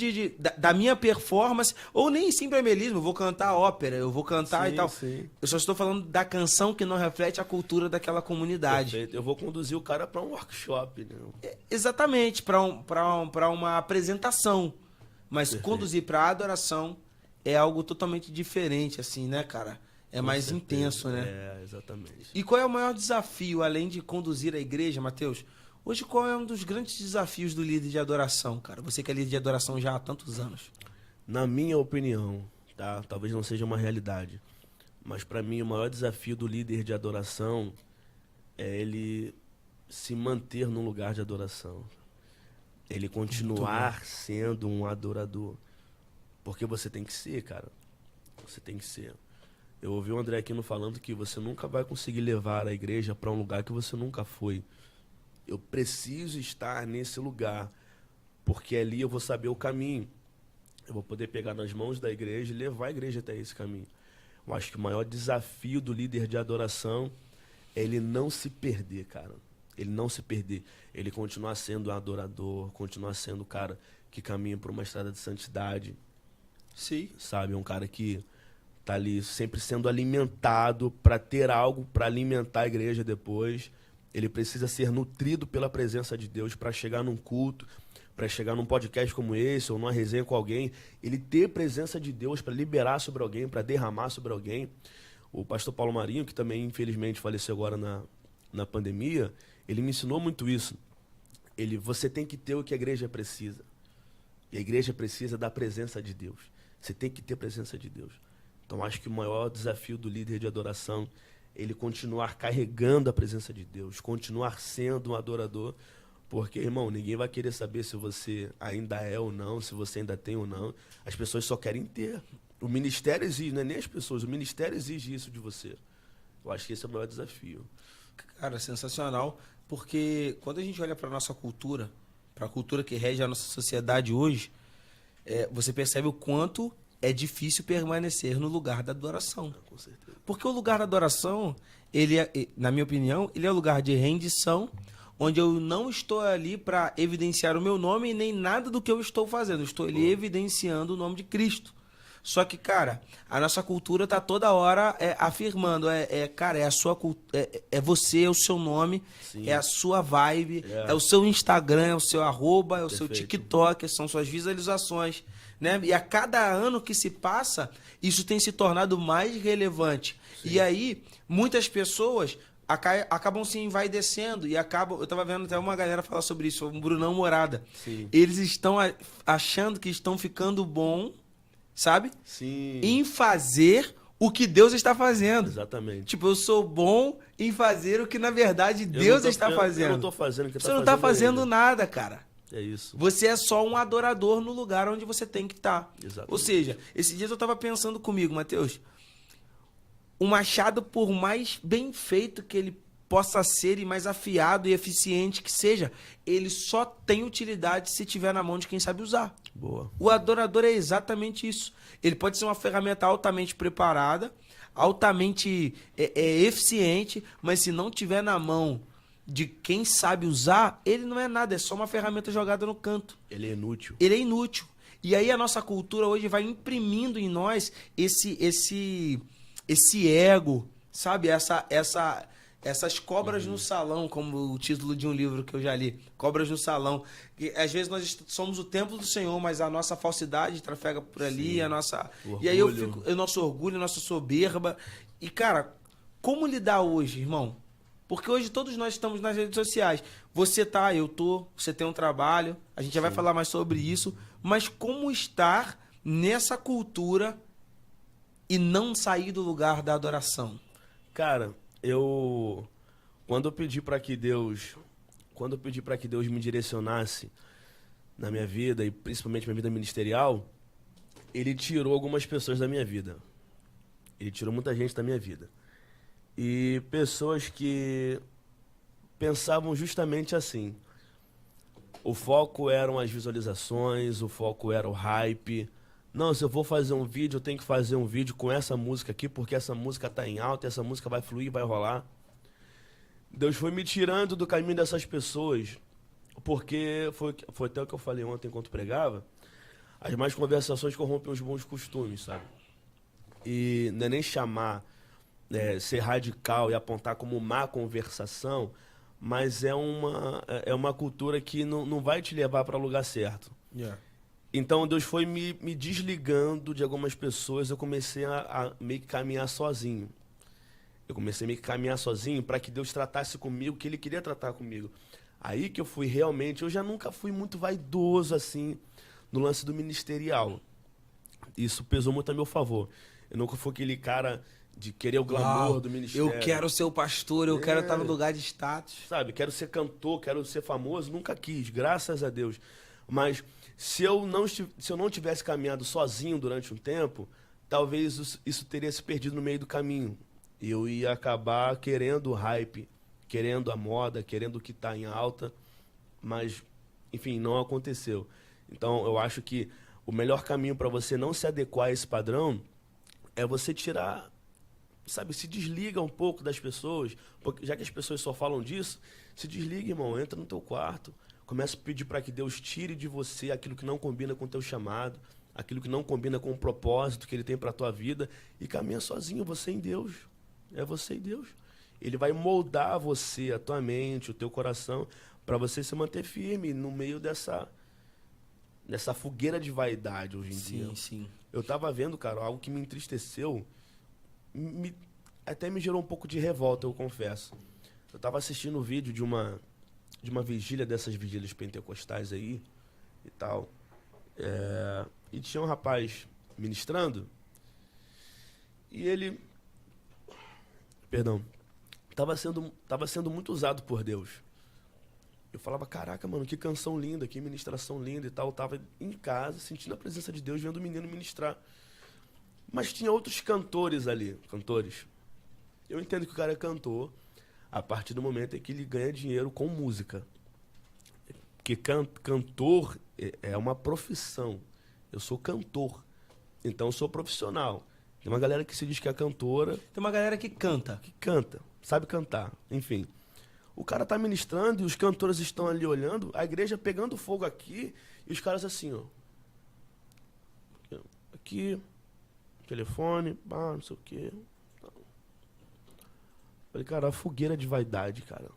da minha performance, ou nem sempre é melisma, eu vou cantar ópera, eu vou cantar e tal. Sim. Eu só estou falando da canção que não reflete a cultura daquela comunidade. Perfeito. Eu vou conduzir o cara para um workshop, né? Exatamente, para uma apresentação. Mas Perfeito. conduzir para adoração é algo totalmente diferente, assim, né, cara? É Com mais certeza. intenso, né? É, exatamente. E qual é o maior desafio, além de conduzir a igreja, Matheus? Hoje, qual é um dos grandes desafios do líder de adoração, cara? Você que é líder de adoração já há tantos anos. Na minha opinião, tá? Talvez não seja uma realidade, mas para mim o maior desafio do líder de adoração é ele se manter num lugar de adoração. Ele continuar sendo um adorador. Porque você tem que ser, cara. Você tem que ser. Eu ouvi o André Aquino falando que você nunca vai conseguir levar a igreja para um lugar que você nunca foi. Eu preciso estar nesse lugar, porque ali eu vou saber o caminho. Eu vou poder pegar nas mãos da igreja e levar a igreja até esse caminho. Eu acho que o maior desafio do líder de adoração é ele não se perder, cara. Ele não se perder. Ele continuar sendo um adorador, continuar sendo o cara que caminha por uma estrada de santidade. Sim. Sabe? Um cara que tá ali sempre sendo alimentado para ter algo para alimentar a igreja depois. Ele precisa ser nutrido pela presença de Deus para chegar num culto, para chegar num podcast como esse ou numa resenha com alguém. Ele ter presença de Deus para liberar sobre alguém, para derramar sobre alguém. O pastor Paulo Marinho, que também infelizmente faleceu agora na pandemia, ele me ensinou muito isso. Você tem que ter o que a igreja precisa. E a igreja precisa da presença de Deus. Você tem que ter presença de Deus. Então, acho que o maior desafio do líder de adoração é ele continuar carregando a presença de Deus, continuar sendo um adorador, porque, irmão, ninguém vai querer saber se você ainda é ou não, se você ainda tem ou não. As pessoas só querem ter. O ministério exige, não é nem as pessoas, o ministério exige isso de você. Eu acho que esse é o maior desafio. Cara, sensacional, porque quando a gente olha para a nossa cultura, para a cultura que rege a nossa sociedade hoje, você percebe o quanto é difícil permanecer no lugar da adoração. Com certeza. Porque o lugar da adoração, na minha opinião, ele é o lugar de rendição, onde eu não estou ali para evidenciar o meu nome e nem nada do que eu estou fazendo. Eu estou ali evidenciando o nome de Cristo. Só que, cara, a nossa cultura tá toda hora afirmando, cara, é a sua é você, é o seu nome, Sim. é a sua vibe, é o seu Instagram, é o seu arroba, é o seu Perfeito. TikTok, são suas visualizações, né? E a cada ano que se passa, isso tem se tornado mais relevante. Sim. E aí, muitas pessoas acabam se envaidecendo e acabam... Eu tava vendo até uma galera falar sobre isso, o Brunão Morada. Sim. Eles estão achando que estão ficando bom, sabe? Sim. Em fazer o que Deus está fazendo. Exatamente. Tipo, eu sou bom em fazer o que, na verdade, Deus está fazendo. Eu não tô fazendo o que Você não tá fazendo nada, cara. É isso. Você é só um adorador no lugar onde você tem que estar. Exatamente. Ou seja, esses dias eu tava pensando comigo, Matheus, o machado, por mais bem feito que ele possa ser e mais afiado e eficiente que seja, ele só tem utilidade se tiver na mão de quem sabe usar. Boa. O adorador é exatamente isso. Ele pode ser uma ferramenta altamente preparada, altamente eficiente, mas se não tiver na mão de quem sabe usar, ele não é nada, é só uma ferramenta jogada no canto. Ele é inútil. Ele é inútil. E aí a nossa cultura hoje vai imprimindo em nós esse ego, sabe? Essas cobras no salão, como o título de um livro que eu já li. Cobras no salão. Que, às vezes nós somos o templo do Senhor, mas a nossa falsidade trafega por ali, a nossa... E aí o nosso orgulho, a nossa soberba. E, cara, como lidar hoje, irmão? Porque hoje todos nós estamos nas redes sociais. Você tá, eu tô, você tem um trabalho, a gente já vai falar mais sobre isso. Mas como estar nessa cultura e não sair do lugar da adoração? Cara, quando eu pedi para que Deus me direcionasse na minha vida e principalmente minha vida ministerial, ele tirou algumas pessoas da minha vida. Ele tirou muita gente da minha vida. E pessoas que pensavam justamente assim. O foco eram as visualizações, o foco era o hype. Não, se eu vou fazer um vídeo, eu tenho que fazer um vídeo com essa música aqui, porque essa música tá em alta, essa música vai fluir, vai rolar. Deus foi me tirando do caminho dessas pessoas, porque foi até o que eu falei ontem enquanto pregava, as más conversações corrompem os bons costumes, sabe? E não é nem chamar, ser radical e apontar como má conversação, mas é uma cultura que não vai te levar para o lugar certo. Yeah. Então Deus foi me desligando de algumas pessoas, eu comecei a meio que caminhar sozinho. Eu comecei a meio que caminhar sozinho para que Deus tratasse comigo o que Ele queria tratar comigo. Aí que eu fui realmente, eu já nunca fui muito vaidoso assim no lance do ministerial. Isso pesou muito a meu favor. Eu nunca fui aquele cara de querer o glamour do ministério. Eu quero ser o pastor, eu quero estar no lugar de status. Sabe, quero ser cantor, quero ser famoso, nunca quis, graças a Deus. Mas se eu não tivesse caminhado sozinho durante um tempo, talvez isso teria se perdido no meio do caminho. Eu ia acabar querendo o hype, querendo a moda, querendo o que está em alta, mas, enfim, não aconteceu. Então, eu acho que o melhor caminho para você não se adequar a esse padrão é você tirar, sabe, se desliga um pouco das pessoas, porque já que as pessoas só falam disso, se desliga, irmão, entra no teu quarto, começa a pedir para que Deus tire de você aquilo que não combina com o teu chamado, aquilo que não combina com o propósito que Ele tem para a tua vida, e caminha sozinho, você em Deus. É você e Deus. Ele vai moldar você, a tua mente, o teu coração, para você se manter firme no meio dessa fogueira de vaidade hoje em dia. Sim, sim. Eu tava vendo, cara, algo que me entristeceu, até me gerou um pouco de revolta, eu confesso. Eu tava assistindo um vídeo de uma vigília, dessas vigílias pentecostais aí e tal. E tinha um rapaz ministrando e ele... Perdão. Tava sendo muito usado por Deus. Eu falava, caraca, mano, que canção linda, que ministração linda e tal. Eu tava em casa, sentindo a presença de Deus, vendo o menino ministrar. Mas tinha outros cantores ali, cantores. Eu entendo que o cara é cantor a partir do momento em que ele ganha dinheiro com música. Porque cantor é uma profissão. Eu sou cantor, então eu sou profissional. Tem uma galera que se diz que é cantora. Tem uma galera que canta. Que canta, sabe cantar, enfim. O cara tá ministrando e os cantores estão ali olhando, a igreja pegando fogo aqui, e os caras assim, ó. Aqui, telefone, não sei o quê. Falei, cara, a fogueira de vaidade, cara.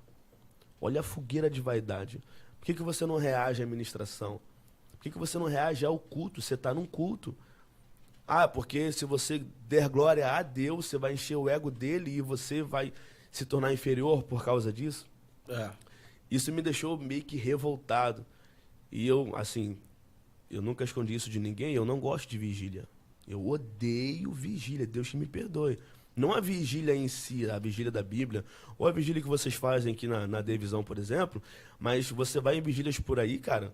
Olha a fogueira de vaidade. Por que você não reage à ministração? Por que você não reage ao culto? Você tá num culto. Porque se você der glória a Deus, você vai encher o ego dele e você vai se tornar inferior por causa disso. É. Isso me deixou meio que revoltado. E eu, assim, eu nunca escondi isso de ninguém, eu não gosto de vigília. Eu odeio vigília, Deus que me perdoe. Não a vigília em si, a vigília da Bíblia, ou a vigília que vocês fazem aqui na Divisão, por exemplo, mas você vai em vigílias por aí, cara,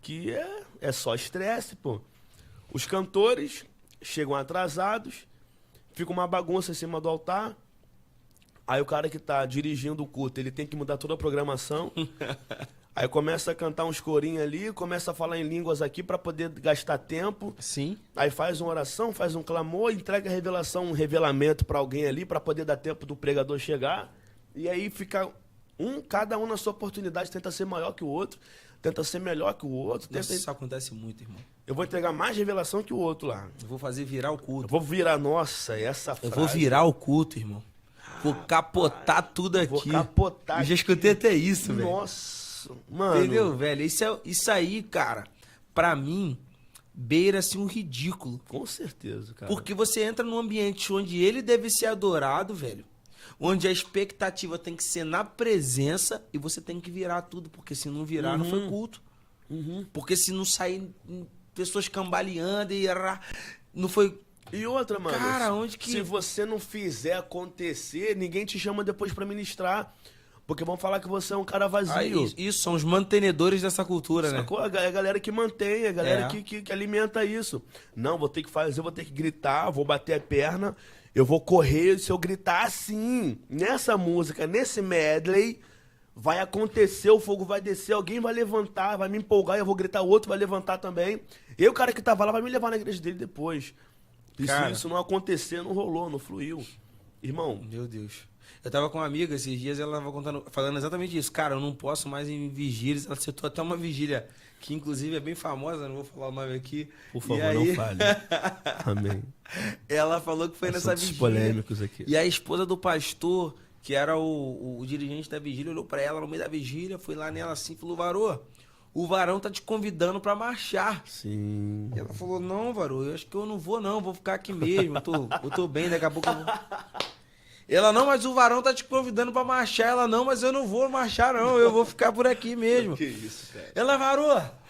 que é só estresse, pô. Os cantores chegam atrasados, fica uma bagunça em cima do altar, aí o cara que tá dirigindo o culto, ele tem que mudar toda a programação, aí começa a cantar uns corinhos ali, começa a falar em línguas aqui para poder gastar tempo. Sim. Aí faz uma oração, faz um clamor, entrega a revelação, um revelamento para alguém ali, para poder dar tempo do pregador chegar. E aí fica cada um na sua oportunidade, tenta ser maior que o outro, tenta ser melhor que o outro. Nossa, isso acontece muito, irmão. Eu vou entregar mais revelação que o outro lá. Eu vou fazer virar o culto. Eu vou virar, nossa, essa frase. Eu vou virar o culto, irmão. Vou capotar tudo aqui. Vou capotar. Eu já escutei até isso, velho. Nossa, mano. Entendeu, velho? Isso aí, cara, pra mim, beira-se um ridículo. Com certeza, cara. Porque você entra num ambiente onde ele deve ser adorado, velho. Onde a expectativa tem que ser na presença e você tem que virar tudo. Porque se não virar, não foi culto. Porque se não sair pessoas cambaleando e não foi... E outra, mano, cara, onde que... se você não fizer acontecer, ninguém te chama depois pra ministrar. Porque vão falar que você é um cara vazio. Ah, isso, são os mantenedores dessa cultura, Sacou? né? É a galera que mantém, é a galera É. que alimenta isso. Não, vou ter que fazer, vou ter que gritar, vou bater a perna, eu vou correr, se eu gritar assim, nessa música, nesse medley, vai acontecer, o fogo vai descer, alguém vai levantar, vai me empolgar, eu vou gritar, o outro vai levantar também. E o cara que tava lá vai me levar na igreja dele depois. E Cara, se isso não acontecer, não rolou, não fluiu. Irmão, meu Deus. Eu tava com uma amiga esses dias e ela tava falando exatamente isso. Cara, eu não posso mais ir em vigílias. Ela citou até uma vigília que, inclusive, é bem famosa. Não vou falar o nome aqui. por favor, E aí, não fale. Amém. ela falou que foi nessa Assuntos vigília. polêmicos aqui. E a esposa do pastor, que era o dirigente da vigília, olhou pra ela no meio da vigília, foi lá nela assim e falou: Varô, o varão tá te convidando pra marchar. Sim. E ela falou: não, Varô, eu acho que eu não vou não, vou ficar aqui mesmo. Eu tô bem, daqui a pouco eu vou... Ela, não, mas o varão tá te convidando pra marchar. Ela, não, mas eu não vou marchar não, eu vou ficar por aqui mesmo. Que isso, cara. Ela, Varô,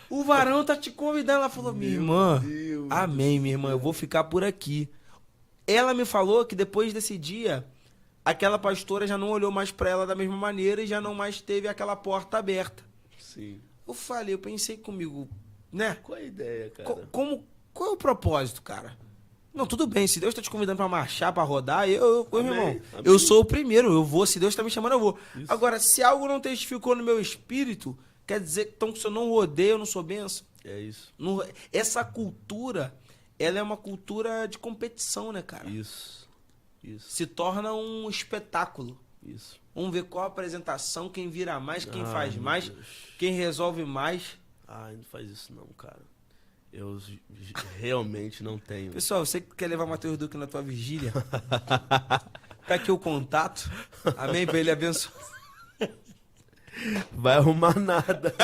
o varão tá te convidando. Ela falou: minha irmã, Deus amém, minha irmã, eu vou ficar por aqui. Ela me falou que depois desse dia, aquela pastora já não olhou mais pra ela da mesma maneira e já não mais teve aquela porta aberta. Sim. Eu pensei comigo, né? Qual é a ideia, cara? Qual é o propósito, cara? Não, tudo bem, se Deus tá te convidando pra marchar, pra rodar, meu irmão, Amém. eu sou o primeiro, eu vou, se Deus tá me chamando, eu vou. Isso. Agora, se algo não testificou no meu espírito, quer dizer então, que se eu não rodeio, eu não sou benção. É isso. Essa cultura, ela é uma cultura de competição, né, cara? Isso. Isso. Se torna um espetáculo. Isso. Vamos ver qual a apresentação, quem vira mais, quem Ai, faz meu mais, Deus. quem resolve mais. Ai, não faz isso não, cara. Eu realmente não tenho. Pessoal, você que quer levar Matheus Duque na tua vigília, tá aqui o contato. Amém? Pra ele abençoar. Vai arrumar nada.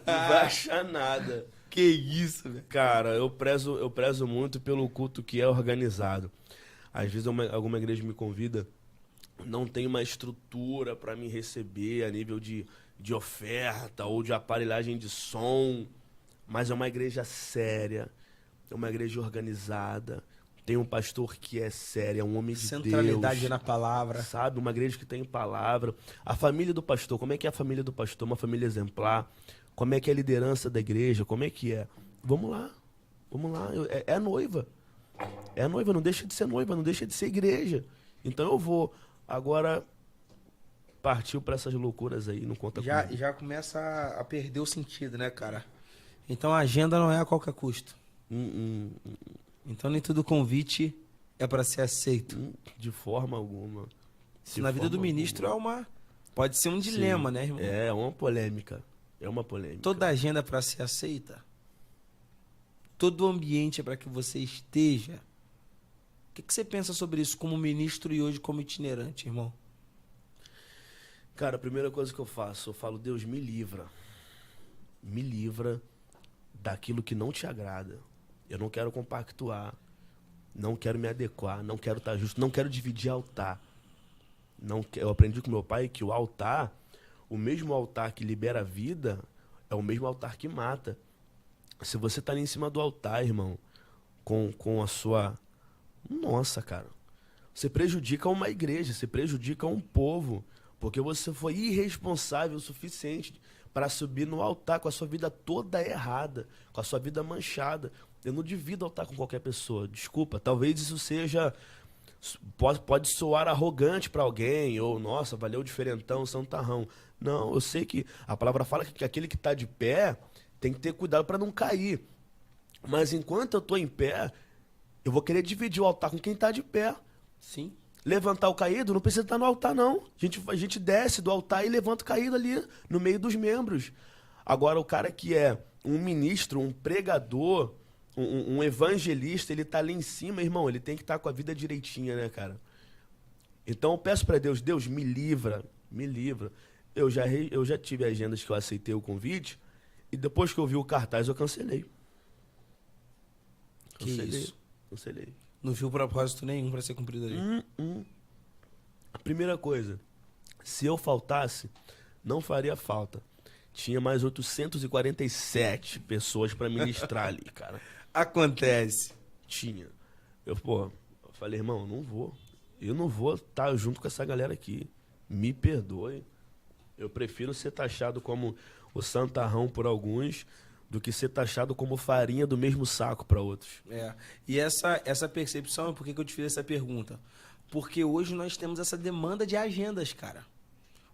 Não vai achar nada. Que isso, velho. Cara, eu prezo muito pelo culto que é organizado. Às vezes alguma igreja me convida, não tem uma estrutura para me receber a nível de oferta ou de aparelhagem de som, mas é uma igreja séria, é uma igreja organizada, tem um pastor que é sério, é um homem de Centralidade Deus, na palavra. sabe? Uma igreja que tem palavra. A família do pastor, como é que é a família do pastor? Uma família exemplar. Como é que é a liderança da igreja? Como é que é? Vamos lá. É a noiva. É a noiva, não deixa de ser noiva, não deixa de ser igreja. Então eu vou. Agora, partiu pra essas loucuras aí, não conta comigo. Já começa a perder o sentido, né, cara? Então a agenda não é a qualquer custo. Então nem todo convite é para ser aceito. De forma alguma. Isso na vida do ministro pode ser um dilema, né, irmão? É uma polêmica. É uma polêmica. Toda agenda é para ser aceita. Todo ambiente é para que você esteja. O que você pensa sobre isso como ministro e hoje como itinerante, irmão? Cara, a primeira coisa que eu faço, eu falo: Deus, me livra. Me livra daquilo que não te agrada. Eu não quero compactuar. Não quero me adequar. Não quero estar justo. Não quero dividir altar. Eu aprendi com meu pai que o altar, o mesmo altar que libera a vida, é o mesmo altar que mata. Se você tá ali em cima do altar, irmão, com a sua... Nossa, cara. Você prejudica uma igreja, você prejudica um povo, porque você foi irresponsável o suficiente para subir no altar com a sua vida toda errada, com a sua vida manchada. Eu não divido altar com qualquer pessoa, desculpa. Talvez isso seja... Pode soar arrogante para alguém, ou, nossa, valeu diferentão, santarrão. Não, eu sei que a palavra fala que aquele que está de pé tem que ter cuidado para não cair. Mas enquanto eu estou em pé, eu vou querer dividir o altar com quem está de pé. Sim. Levantar o caído não precisa estar no altar, não. A gente desce do altar e levanta o caído ali, no meio dos membros. Agora, o cara que é um ministro, um pregador, um evangelista, ele tá ali em cima, irmão, ele tem que estar com a vida direitinha, né, cara? Então eu peço pra Deus, Deus, me livra, me livra. Eu já tive agendas que eu aceitei o convite, e depois que eu vi o cartaz, eu cancelei. Isso? Cancelei. Não viu propósito nenhum pra ser cumprido ali. A primeira coisa, se eu faltasse, não faria falta. Tinha mais 847 pessoas pra ministrar ali, cara. Acontece. Tinha. Eu falei, irmão, eu não vou estar junto com essa galera aqui. Me perdoe. Eu prefiro ser taxado como o santarrão por alguns do que ser taxado como farinha do mesmo saco para outros. E essa percepção, por que eu te fiz essa pergunta? Porque hoje nós temos essa demanda de agendas, cara.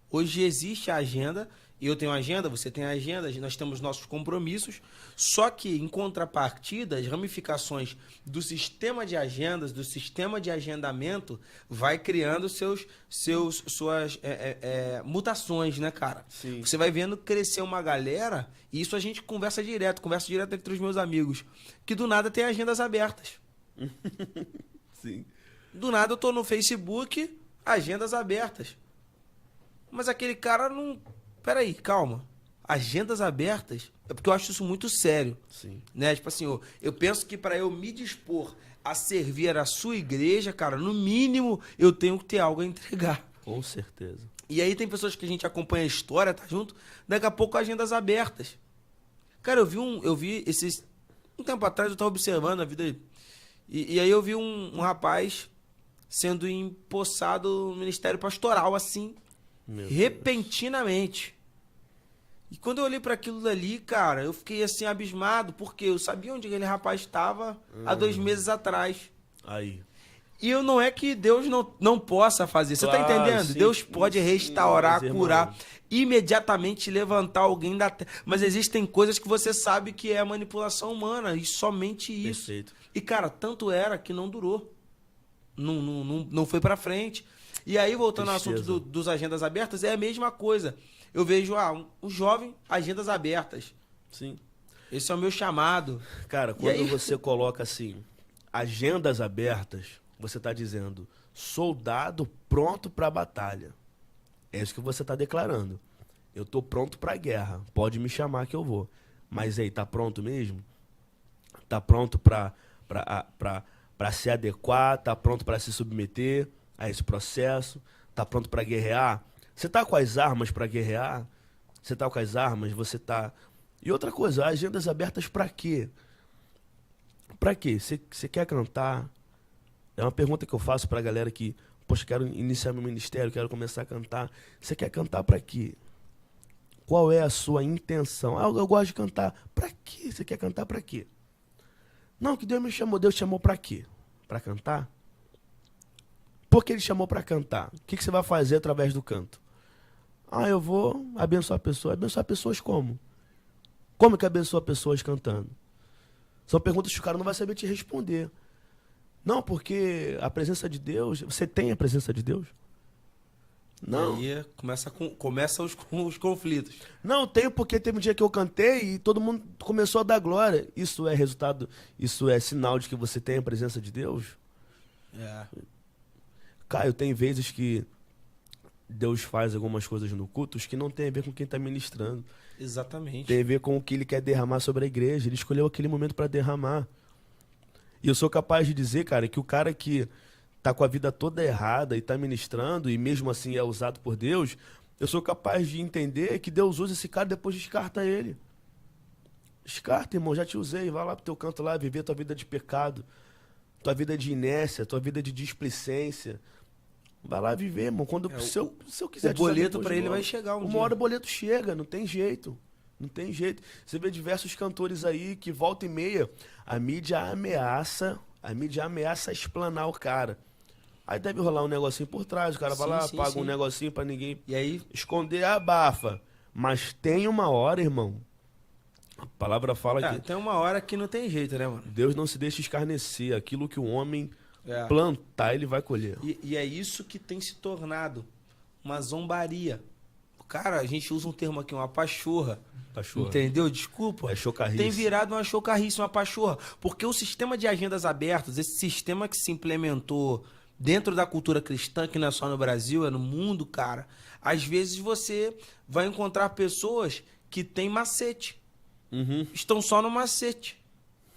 Hoje existe a agenda, eu tenho agenda, você tem agenda, nós temos nossos compromissos, só que, em contrapartida, as ramificações do sistema de agendas, do sistema de agendamento, vai criando suas mutações, né, cara? Sim. Você vai vendo crescer uma galera, e isso a gente conversa direto entre os meus amigos, que do nada tem agendas abertas. Sim. Do nada eu tô no Facebook, agendas abertas. Mas aquele cara não... Peraí, calma. Agendas abertas? É porque eu acho isso muito sério. Sim. Né? Tipo assim, eu penso que para eu me dispor a servir a sua igreja, cara, no mínimo eu tenho que ter algo a entregar. Com certeza. E aí tem pessoas que a gente acompanha a história, tá junto, daqui a pouco agendas abertas. Cara, eu vi esses... Um tempo atrás eu tava observando a vida... E aí eu vi um rapaz sendo empossado no ministério pastoral, assim... repentinamente. E quando eu olhei para aquilo dali, cara, eu fiquei assim abismado, porque eu sabia onde aquele rapaz estava há 2 meses atrás. Aí. E eu não é que Deus não possa fazer. Você tá entendendo? Sim, Deus pode restaurar, mas, curar, irmão, imediatamente levantar alguém da terra. Mas existem coisas que você sabe que é manipulação humana, e somente isso. Perfeito. E, cara, tanto era que não durou. Não foi pra frente. E aí, voltando ao assunto dos agendas abertas, é a mesma coisa. Eu vejo um jovem, agendas abertas. Sim. Esse é o meu chamado. Cara, quando você coloca assim, agendas abertas, você está dizendo, soldado pronto para a batalha. É isso que você está declarando. Eu tô pronto para a guerra. Pode me chamar que eu vou. Mas aí, tá pronto mesmo? Tá pronto para se adequar? Tá pronto para se submeter a esse processo? Tá pronto para guerrear? Você tá com as armas para guerrear? Você tá com as armas? Você tá... E outra coisa, agendas abertas para quê? Para quê? Você quer cantar? É uma pergunta que eu faço pra galera que, poxa, quero iniciar meu ministério, quero começar a cantar. Você quer cantar para quê? Qual é a sua intenção? Ah, eu gosto de cantar. Para quê? Você quer cantar para quê? Não, que Deus me chamou. Deus te chamou para quê? Para cantar? Por que ele chamou para cantar? O que você vai fazer através do canto? Ah, eu vou abençoar pessoas. Abençoar pessoas como? Como que abençoa pessoas cantando? São perguntas que o cara não vai saber te responder. Não, porque a presença de Deus... Você tem a presença de Deus? Não. E aí começa os conflitos. Não, tenho porque teve um dia que eu cantei e todo mundo começou a dar glória. Isso é resultado, isso é sinal de que você tem a presença de Deus? É. Caio, tem vezes que Deus faz algumas coisas no culto que não tem a ver com quem está ministrando. Exatamente. Tem a ver com o que ele quer derramar sobre a igreja. Ele escolheu aquele momento para derramar. E eu sou capaz de dizer, cara, que o cara que tá com a vida toda errada e tá ministrando, e mesmo assim é usado por Deus, eu sou capaz de entender que Deus usa esse cara e depois descarta ele. Descarta, irmão, já te usei, vai lá pro teu canto lá, viver tua vida de pecado, tua vida de inércia, tua vida de displicência. Vai lá viver, irmão. Se eu quiser o te usar boleto depois pra de ele novo, vai chegar uma dia. hora o boleto chega, não tem jeito. Não tem jeito. Você vê diversos cantores aí que volta e meia, a mídia ameaça explanar o cara. Aí deve rolar um negocinho por trás, o cara vai lá, paga um negocinho pra ninguém e aí esconder, abafa. Mas tem uma hora, irmão, a palavra fala que tem uma hora que não tem jeito, né, mano? Deus não se deixa escarnecer. Aquilo que o homem plantar, ele vai colher. E é isso que tem se tornado uma zombaria. Cara, a gente usa um termo aqui, uma pachorra. Pachorra. Entendeu? Desculpa. É chocarrice. Tem virado uma chocarrice, uma pachorra. Porque o sistema de agendas abertas, esse sistema que se implementou dentro da cultura cristã, que não é só no Brasil, é no mundo, cara. Às vezes você vai encontrar pessoas que têm macete. Uhum. Estão só no macete.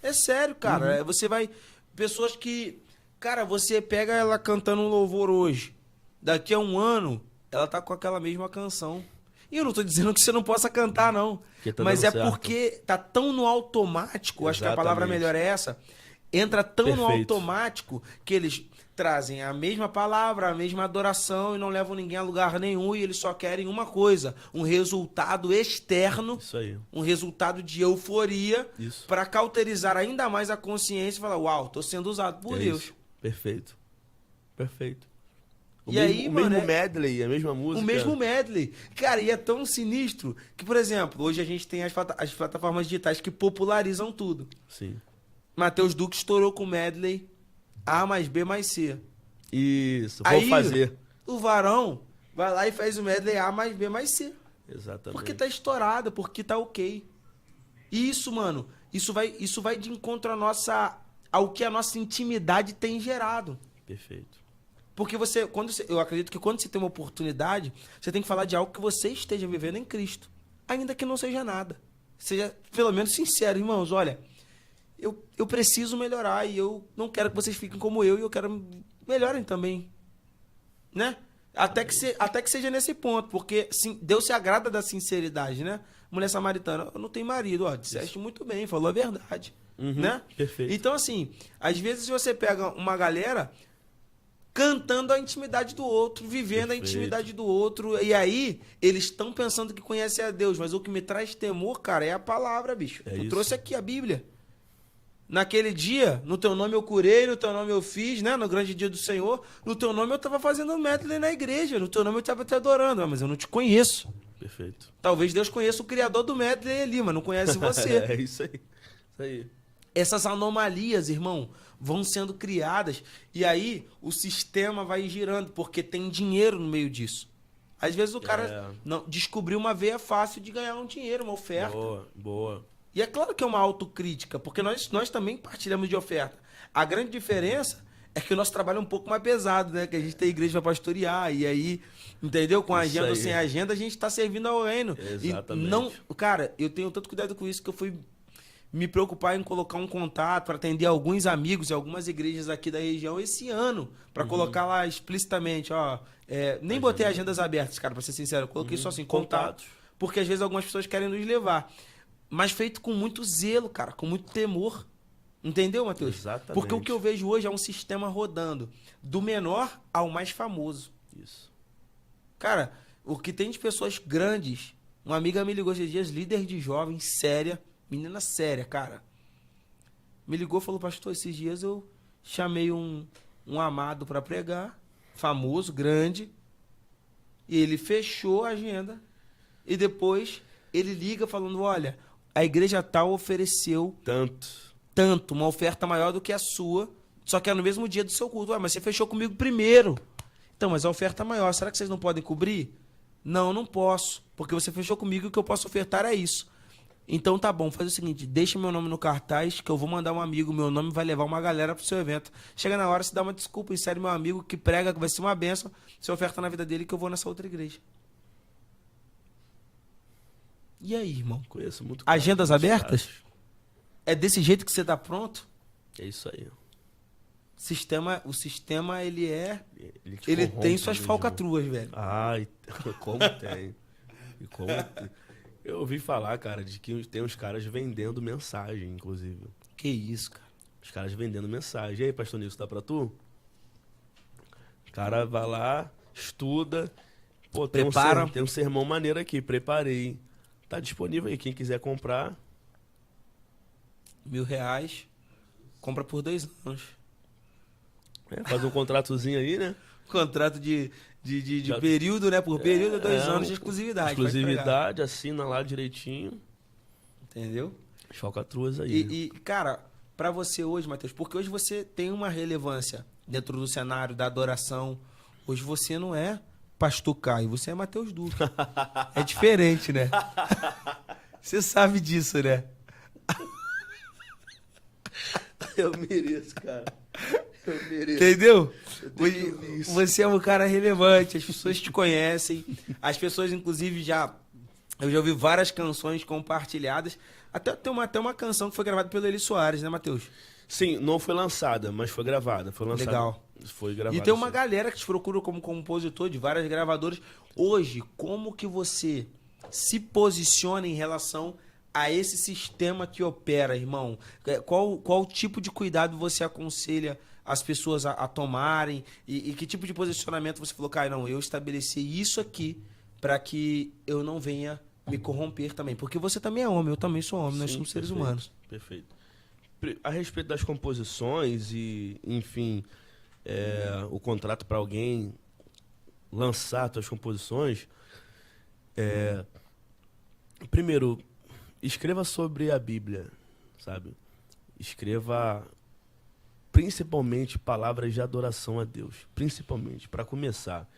É sério, cara. Você vai... Pessoas que... Cara, você pega ela cantando um louvor hoje. Daqui a um ano, ela tá com aquela mesma canção. E eu não tô dizendo que você não possa cantar, não. Tá mas é certo. porque tá tão no automático, acho que a palavra melhor é essa. Entra tão no automático que eles trazem a mesma palavra, a mesma adoração e não levam ninguém a lugar nenhum, e eles só querem uma coisa, um resultado externo, Isso aí. um resultado de euforia, Isso. para cauterizar ainda mais a consciência e falar, uau, tô sendo usado por Deus. Isso. Perfeito. Perfeito. O mesmo medley, a mesma música. O mesmo medley. Cara, e é tão sinistro que, por exemplo, hoje a gente tem as plataformas digitais que popularizam tudo. Sim. Matheus Duque estourou com o medley A mais B mais C. Isso, Aí, vou fazer. O Varão vai lá e faz o medley A mais B mais C. Exatamente. Porque tá estourado, porque tá ok. E isso, mano, isso vai de encontro ao que a nossa intimidade tem gerado. Perfeito. Porque eu acredito que quando você tem uma oportunidade, você tem que falar de algo que você esteja vivendo em Cristo. Ainda que não seja nada. Seja pelo menos sincero, irmãos, olha, eu preciso melhorar e eu não quero que vocês fiquem como eu e eu quero melhorem também. Né? Até que seja nesse ponto, porque sim, Deus se agrada da sinceridade, né? Mulher samaritana, eu não tenho marido, ó, disseste muito bem, falou a verdade. Né? Perfeito. Então, assim, às vezes você pega uma galera cantando a intimidade do outro, vivendo a intimidade do outro, e aí eles estão pensando que conhecem a Deus, mas o que me traz temor, cara, é a palavra, bicho. Eu trouxe aqui a Bíblia. Naquele dia, no teu nome eu curei, no teu nome eu fiz, né? No grande dia do Senhor, no teu nome eu estava fazendo medley na igreja, no teu nome eu estava te adorando, mas eu não te conheço. Perfeito. Talvez Deus conheça o criador do medley ali, mas não conhece você. É isso aí. Isso aí. Essas anomalias, irmão, vão sendo criadas e aí o sistema vai girando, porque tem dinheiro no meio disso. Às vezes o cara não descobriu uma veia fácil de ganhar um dinheiro, uma oferta. Boa, boa. E é claro que é uma autocrítica, porque nós também partilhamos de oferta. A grande diferença é que o nosso trabalho é um pouco mais pesado, né? Que a gente tem igreja para pastorear e aí, entendeu? Com agenda ou sem agenda, a gente está servindo ao reino. Exatamente. E não, cara, eu tenho tanto cuidado com isso que eu fui me preocupar em colocar um contato para atender alguns amigos e algumas igrejas aqui da região esse ano, para colocar lá explicitamente, ó, nem botei agendas abertas, cara, para ser sincero, eu coloquei só assim, contatos, porque às vezes algumas pessoas querem nos levar, mas feito com muito zelo, cara, com muito temor, entendeu, Matheus? Exatamente. Porque o que eu vejo hoje é um sistema rodando, do menor ao mais famoso. Isso. Cara, o que tem de pessoas grandes, uma amiga me ligou esses dias, líder de jovens, séria, menina séria, cara. Me ligou e falou, pastor, esses dias eu chamei um amado para pregar, famoso, grande, e ele fechou a agenda, e depois ele liga falando, olha, a igreja tal ofereceu tanto, uma oferta maior do que a sua, só que é no mesmo dia do seu culto. Ué, mas você fechou comigo primeiro. Então, mas a oferta é maior, será que vocês não podem cobrir? Não, não posso, porque você fechou comigo e o que eu posso ofertar é isso. Então tá bom, faz o seguinte, deixa meu nome no cartaz que eu vou mandar um amigo, meu nome vai levar uma galera pro seu evento. Chega na hora, se dá uma desculpa, insere meu amigo que prega, que vai ser uma bênção, você oferta na vida dele que eu vou nessa outra igreja. E aí, irmão? Conheço muito. Agendas abertas? É desse jeito que você tá pronto? É isso aí. O sistema, ele te tem corrompe suas mesmo. falcatruas, velho. Ai, como tem. E como tem. Eu ouvi falar, cara, de que tem uns caras vendendo mensagem, inclusive. Que isso, cara. Os caras vendendo mensagem. E aí, pastor Nilson, dá pra tu? O cara vai lá, estuda. Pô, Prepara. Tem um sermão maneiro aqui, preparei. Tá disponível aí, quem quiser comprar. R$ 1.000. Compra por 2 anos. Faz um contratozinho aí, né? Contrato de período, né? Por período, 2 anos de exclusividade. pode pegar. Exclusividade, assina lá direitinho. Entendeu? As falcatruas aí. E, cara, pra você hoje, Matheus, porque hoje você tem uma relevância dentro do cenário da adoração. Hoje você não é Pastor Caio, você é Matheus Duque. É diferente, né? Você sabe disso, né? Eu mereço, cara. Eu mereço. Entendeu? tenho isso. Você é um cara relevante, as pessoas te conhecem. As pessoas, inclusive, eu já ouvi várias canções compartilhadas. Até uma canção que foi gravada pelo Eli Soares, né, Matheus? Sim, não foi lançada, mas foi gravada. Foi lançada. Legal. Foi gravada. E tem uma sim. galera que te procura como compositor de várias gravadoras. Hoje, como que você se posiciona em relação a esse sistema que opera, irmão? Qual tipo de cuidado você aconselha as pessoas a tomarem? E que tipo de posicionamento você falou, cara, não, eu estabeleci isso aqui para que eu não venha me corromper também. Porque você também é homem, eu também sou homem, nós Sim, somos seres perfeito, humanos. Perfeito. A respeito das composições e, enfim, o contrato para alguém lançar suas composições, primeiro, escreva sobre a Bíblia, sabe? Escreva principalmente palavras de adoração a Deus, principalmente, para começar.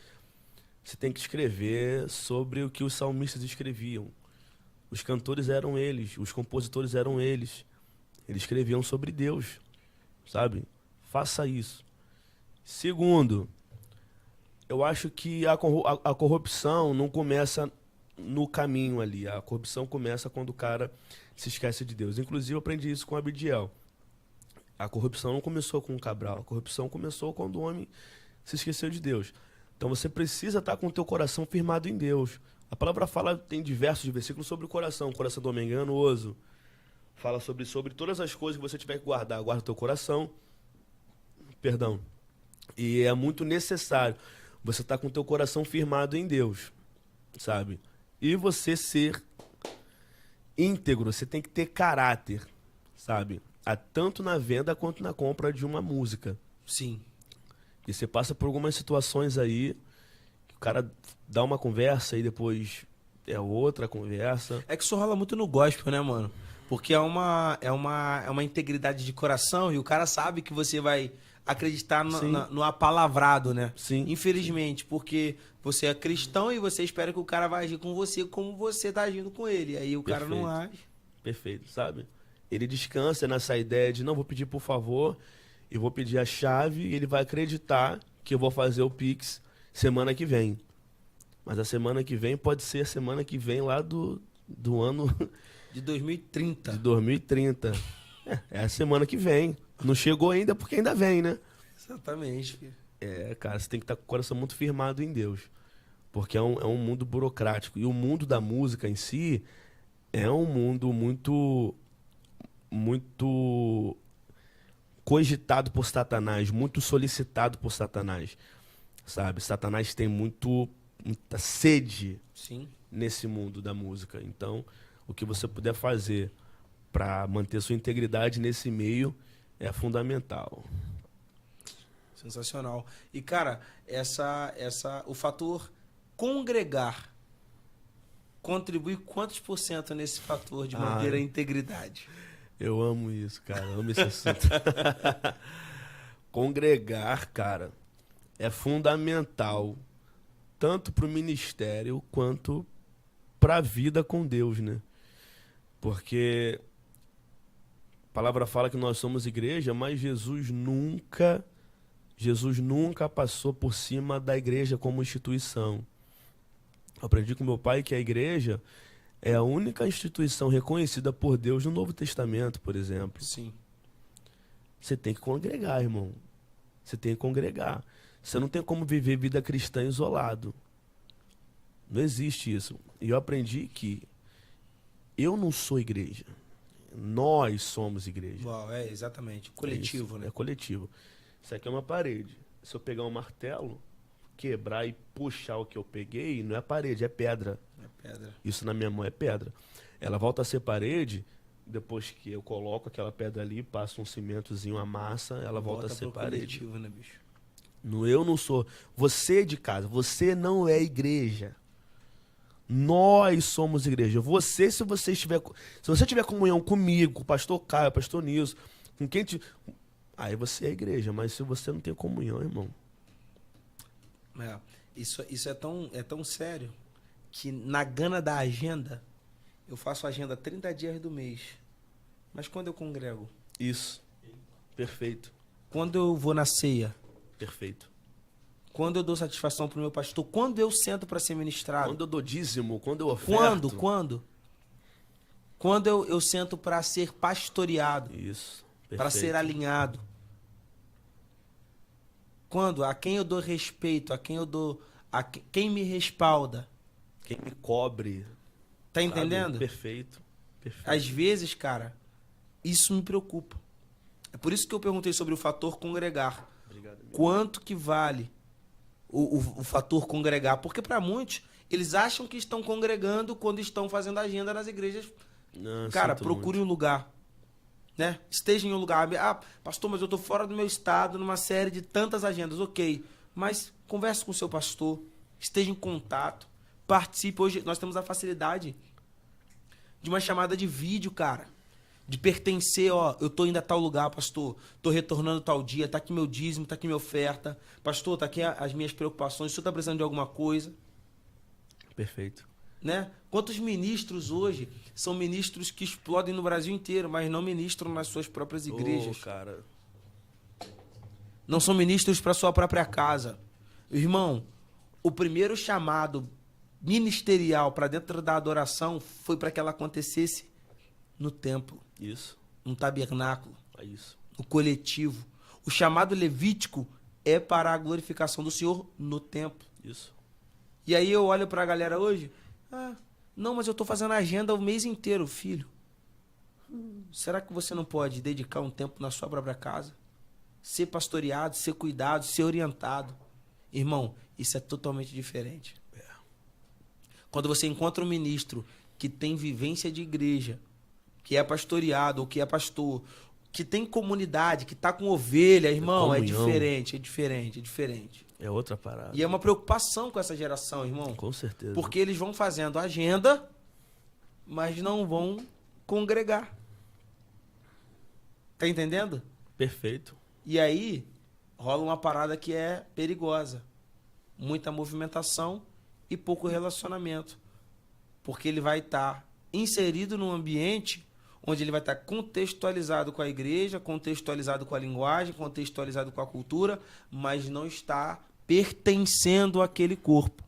Você tem que escrever sobre o que os salmistas escreviam. Os cantores eram eles, os compositores eram eles. Eles escreviam sobre Deus, sabe? Faça isso. Segundo, eu acho que a corrupção não começa no caminho ali. A corrupção começa quando o cara se esquece de Deus. Inclusive, eu aprendi isso com Abidiel. A corrupção não começou com o Cabral. A corrupção começou quando o homem se esqueceu de Deus. Então, você precisa estar com o teu coração firmado em Deus. A palavra fala, tem diversos versículos sobre o coração. O coração do homem é enganoso. Fala sobre todas as coisas que você tiver que guardar. Guarda o teu coração. Perdão. E é muito necessário você estar com o teu coração firmado em Deus, sabe? E você ser íntegro. Você tem que ter caráter, sabe? Tanto na venda quanto na compra de uma música. Sim. E você passa por algumas situações aí, que o cara dá uma conversa e depois é outra conversa. É que isso rola muito no gospel, né, mano? Porque é uma integridade de coração e o cara sabe que você vai acreditar no apalavrado, né? Sim. Infelizmente, porque você é cristão e você espera que o cara vai agir com você como você tá agindo com ele. Aí o cara não age. Perfeito, sabe? Ele descansa nessa ideia de não, vou pedir por favor, eu vou pedir a chave e ele vai acreditar que eu vou fazer o Pix semana que vem. Mas a semana que vem pode ser a semana que vem lá do ano... De 2030. De 2030. É a semana que vem. Não chegou ainda porque ainda vem, né? Exatamente, filho. Cara, você tem que estar com o coração muito firmado em Deus. Porque é um mundo burocrático. E o mundo da música em si é um mundo muito cogitado por Satanás, muito solicitado por Satanás, sabe? Satanás tem muita sede. Sim. Nesse mundo da música. Então, o que você puder fazer para manter sua integridade nesse meio é fundamental. Sensacional. E, cara, o fator congregar contribui quantos por cento nesse fator de manter a integridade? Eu amo isso, cara. Eu amo esse assunto. Congregar, cara, é fundamental tanto para o ministério quanto para a vida com Deus, né? Porque a palavra fala que nós somos igreja, mas Jesus nunca passou por cima da igreja como instituição. Eu aprendi com meu pai que a igreja é a única instituição reconhecida por Deus no Novo Testamento, por exemplo. Sim. Você tem que congregar, irmão. Você tem que congregar. Você não tem como viver vida cristã isolado. Não existe isso. E eu aprendi que eu não sou igreja. Nós somos igreja. Uau, exatamente. Coletivo, É né? É coletivo. Isso aqui é uma parede. Se eu pegar um martelo, quebrar e puxar o que eu peguei, não é parede, é pedra. É pedra. Isso na minha mão é pedra. Ela volta a ser parede depois que eu coloco aquela pedra ali, passo um cimentozinho, uma massa, ela volta a ser pro parede. coletivo, né, bicho? Eu não sou. Você de casa, você não é igreja. Nós somos igreja. Você, se você tiver comunhão comigo, com o pastor Caio, pastor Nilson, com quem aí você é igreja, mas se você não tem comunhão, irmão. Isso é tão sério que na gana da agenda, eu faço agenda 30 dias do mês. Mas quando eu congrego? Isso. Perfeito. Quando eu vou na ceia? Perfeito. Quando eu dou satisfação pro meu pastor? Quando eu sento para ser ministrado? Quando eu dou dízimo? Quando eu oferto? Quando eu sento para ser pastoreado? Isso. Para ser alinhado? Quando? A quem eu dou respeito? A quem eu dou... quem me respalda? Quem me cobre? Tá entendendo? Sabe? Perfeito. Às vezes, cara, isso me preocupa. É por isso que eu perguntei sobre o fator congregar. Obrigado, amigo. Quanto que vale o fator congregar? Porque para muitos, eles acham que estão congregando quando estão fazendo agenda nas igrejas. Não, Cara, procure um lugar. Né? Esteja em um lugar. Ah, pastor, mas eu tô fora do meu estado, numa série de tantas agendas. Ok. Mas converse com o seu pastor. Esteja em contato. Participe. Hoje nós temos a facilidade de uma chamada de vídeo, cara. De pertencer, ó, eu tô indo a tal lugar, pastor. Tô retornando tal dia, tá aqui meu dízimo, tá aqui minha oferta. Pastor, tá aqui as minhas preocupações. O senhor tá precisando de alguma coisa? Perfeito. Né? Quantos ministros hoje são ministros que explodem no Brasil inteiro, mas não ministram nas suas próprias igrejas? Cara. Não são ministros para sua própria casa. Irmão, o primeiro chamado ministerial para dentro da adoração foi para que ela acontecesse no templo. Isso. No tabernáculo. É isso. No coletivo. O chamado levítico é para a glorificação do Senhor no templo. Isso. E aí eu olho para a galera hoje, não, mas eu estou fazendo agenda o mês inteiro, filho. Será que você não pode dedicar um tempo na sua própria casa? Ser pastoreado, ser cuidado, ser orientado. Irmão, isso é totalmente diferente. Quando você encontra um ministro que tem vivência de igreja, que é pastoreado ou que é pastor, que tem comunidade, que tá com ovelha, irmão, é diferente, é diferente, é diferente. É outra parada. E é uma preocupação com essa geração, irmão. Com certeza. Porque eles vão fazendo agenda, mas não vão congregar. Tá entendendo? Perfeito. E aí rola uma parada que é perigosa. Muita movimentação e pouco relacionamento. Porque ele vai estar inserido num ambiente onde ele vai estar contextualizado com a igreja, contextualizado com a linguagem, contextualizado com a cultura, mas não está pertencendo àquele corpo.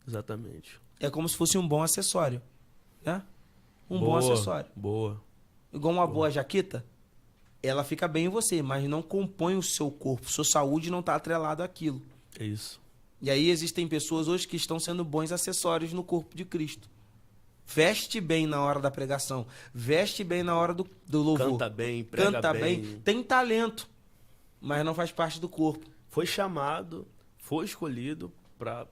Exatamente. É como se fosse um bom acessório, né? Bom acessório. Boa. Igual uma boa jaqueta, ela fica bem em você, mas não compõe o seu corpo. Sua saúde não está atrelada àquilo. É isso. E aí existem pessoas hoje que estão sendo bons acessórios no corpo de Cristo. Veste bem na hora da pregação. Veste bem na hora do louvor. Canta bem, prega Canta bem. Tem talento, mas não faz parte do corpo. Foi chamado, foi escolhido para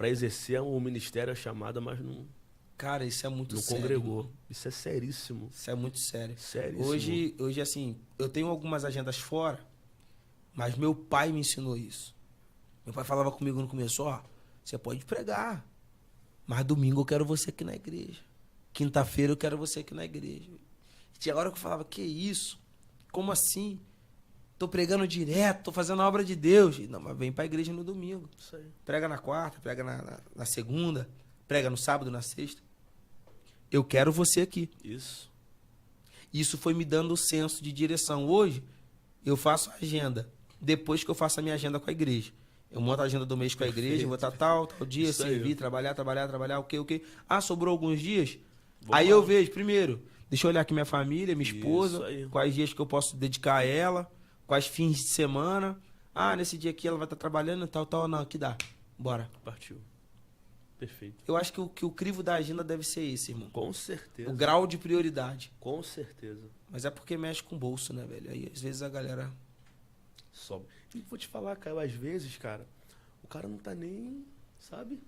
exercer o ministério, a chamada, mas não... Cara, isso é muito sério. Não congregou. Isso é seríssimo. Isso é muito sério. Seríssimo. Hoje, assim, eu tenho algumas agendas fora, mas meu pai me ensinou isso. Meu pai falava comigo no começo, você pode pregar, mas domingo eu quero você aqui na igreja. Quinta-feira eu quero você aqui na igreja. E tinha hora que eu falava, que isso? Como assim? Tô pregando direto, tô fazendo a obra de Deus. Não, mas vem pra igreja no domingo. Isso aí. Prega na quarta, prega na segunda, prega no sábado, na sexta. Eu quero você aqui. Isso. Isso foi me dando o senso de direção. Hoje, eu faço a agenda depois que eu faço a minha agenda com a igreja. Eu monto a agenda do mês com a igreja, vou estar tal dia, isso servir, aí. trabalhar, ok. Sobrou alguns dias? Aí eu vejo, primeiro, deixa eu olhar aqui minha família, minha esposa, quais dias que eu posso dedicar a ela, quais fins de semana. Ah, nesse dia aqui ela vai estar trabalhando, tal, não, aqui dá. Bora. Partiu. Perfeito. Eu acho que o crivo da agenda deve ser esse, irmão. Com certeza. O grau de prioridade. Com certeza. Mas é porque mexe com o bolso, né, velho? Aí, às vezes, a galera... Sobe. E vou te falar, Caio, às vezes, cara, o cara não tá nem, sabe,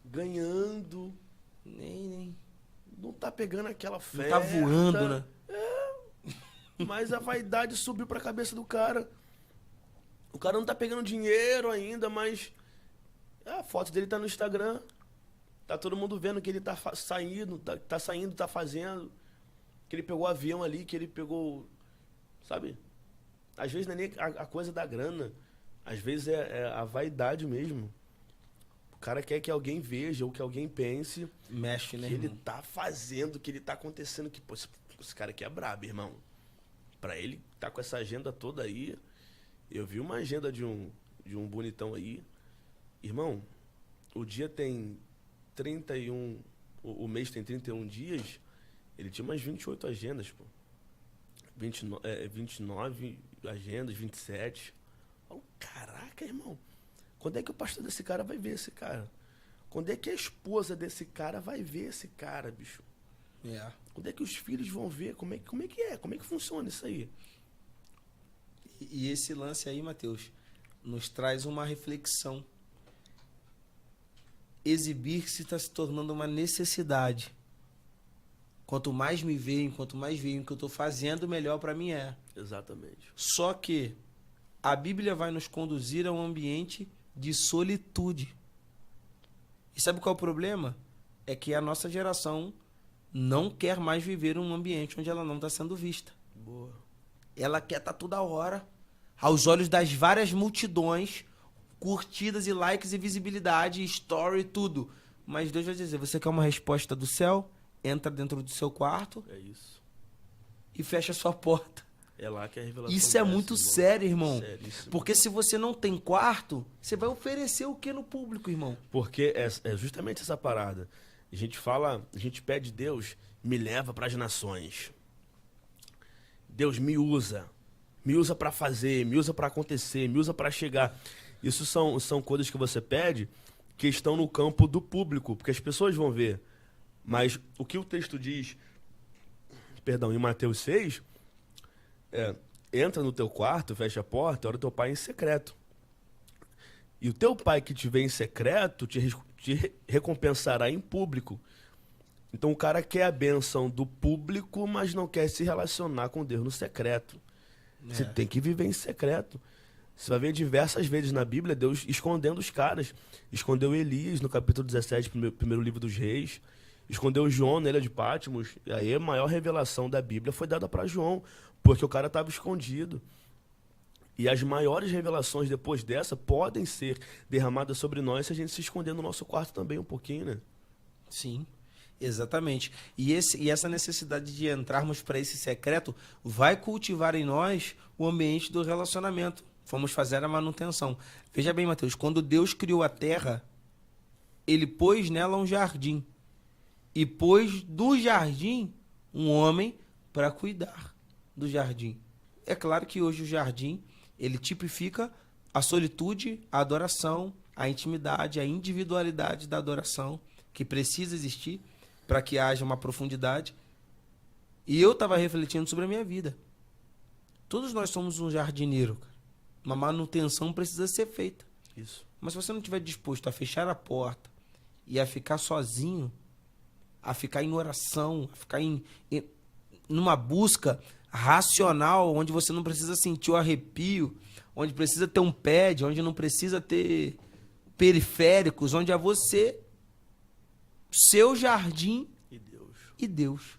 ganhando. Nem. Não tá pegando aquela Não festa. tá voando, né? Mas a vaidade subiu pra cabeça do cara. O cara não tá pegando dinheiro ainda, mas a foto dele tá no Instagram. Tá todo mundo vendo que ele tá saindo, tá fazendo. Que ele pegou o avião ali, que ele pegou, sabe? Às vezes não é nem a coisa da grana. Às vezes é a vaidade mesmo. O cara quer que alguém veja ou que alguém pense Mexe, né, que ele irmão? tá fazendo, que ele tá acontecendo. Que, pô, esse cara aqui é brabo, irmão. Pra ele tá com essa agenda toda aí. Eu vi uma agenda de um bonitão aí. Irmão, o dia tem 31... O mês tem 31 dias. Ele tinha umas 28 agendas, pô. 29 agendas, 27. Oh, caraca, irmão. Quando é que o pastor desse cara vai ver esse cara? Quando é que a esposa desse cara vai ver esse cara, bicho? É. Quando é que os filhos vão ver? Como é que é? Como é que funciona isso aí? E esse lance aí, Matheus, nos traz uma reflexão. Exibir-se está se tornando uma necessidade. Quanto mais me veem, quanto mais veem o que eu estou fazendo, melhor para mim é. Exatamente. Só que a Bíblia vai nos conduzir a um ambiente de solitude. E sabe qual é o problema? É que a nossa geração não quer mais viver um ambiente onde ela não está sendo vista. Boa. Ela quer estar toda hora, aos olhos das várias multidões, curtidas e likes e visibilidade, story, tudo. Mas Deus vai dizer, você quer uma resposta do céu? Entra dentro do seu quarto É isso. e fecha a sua porta. É lá que a revelação Isso é desce, muito irmão. sério, irmão. Seríssimo. Porque se você não tem quarto, você vai oferecer o que no público, irmão? Porque é justamente essa parada. A gente fala, a gente pede, Deus, me leva para as nações. Deus me usa para fazer, me usa para acontecer, me usa para chegar. Isso são coisas que você pede que estão no campo do público, porque as pessoas vão ver. Mas o que o texto diz, perdão, em Mateus 6, entra no teu quarto, fecha a porta, ora o teu pai em secreto. E o teu pai que te vê em secreto te recompensará em público. Então o cara quer a bênção do público, mas não quer se relacionar com Deus no secreto. Você tem que viver em secreto. Você vai ver diversas vezes na Bíblia Deus escondendo os caras. Escondeu Elias no capítulo 17, primeiro livro dos Reis. Escondeu João na ilha de Patmos. E aí a maior revelação da Bíblia foi dada para João, porque o cara estava escondido. E as maiores revelações depois dessa podem ser derramadas sobre nós se a gente se esconder no nosso quarto também um pouquinho, né? Sim, exatamente. E essa necessidade de entrarmos para esse secreto vai cultivar em nós o ambiente do relacionamento. Vamos fazer a manutenção. Veja bem, Mateus, quando Deus criou a terra, ele pôs nela um jardim. E pôs do jardim um homem para cuidar do jardim. É claro que hoje o jardim, ele tipifica a solitude, a adoração, a intimidade, a individualidade da adoração, que precisa existir para que haja uma profundidade. E eu estava refletindo sobre a minha vida. Todos nós somos um jardineiro, cara. Uma manutenção precisa ser feita. Isso. Mas se você não estiver disposto a fechar a porta e a ficar sozinho, a ficar em oração, a ficar numa busca racional, onde você não precisa sentir o arrepio, onde precisa ter um pad, onde não precisa ter periféricos, onde é você, seu jardim e Deus.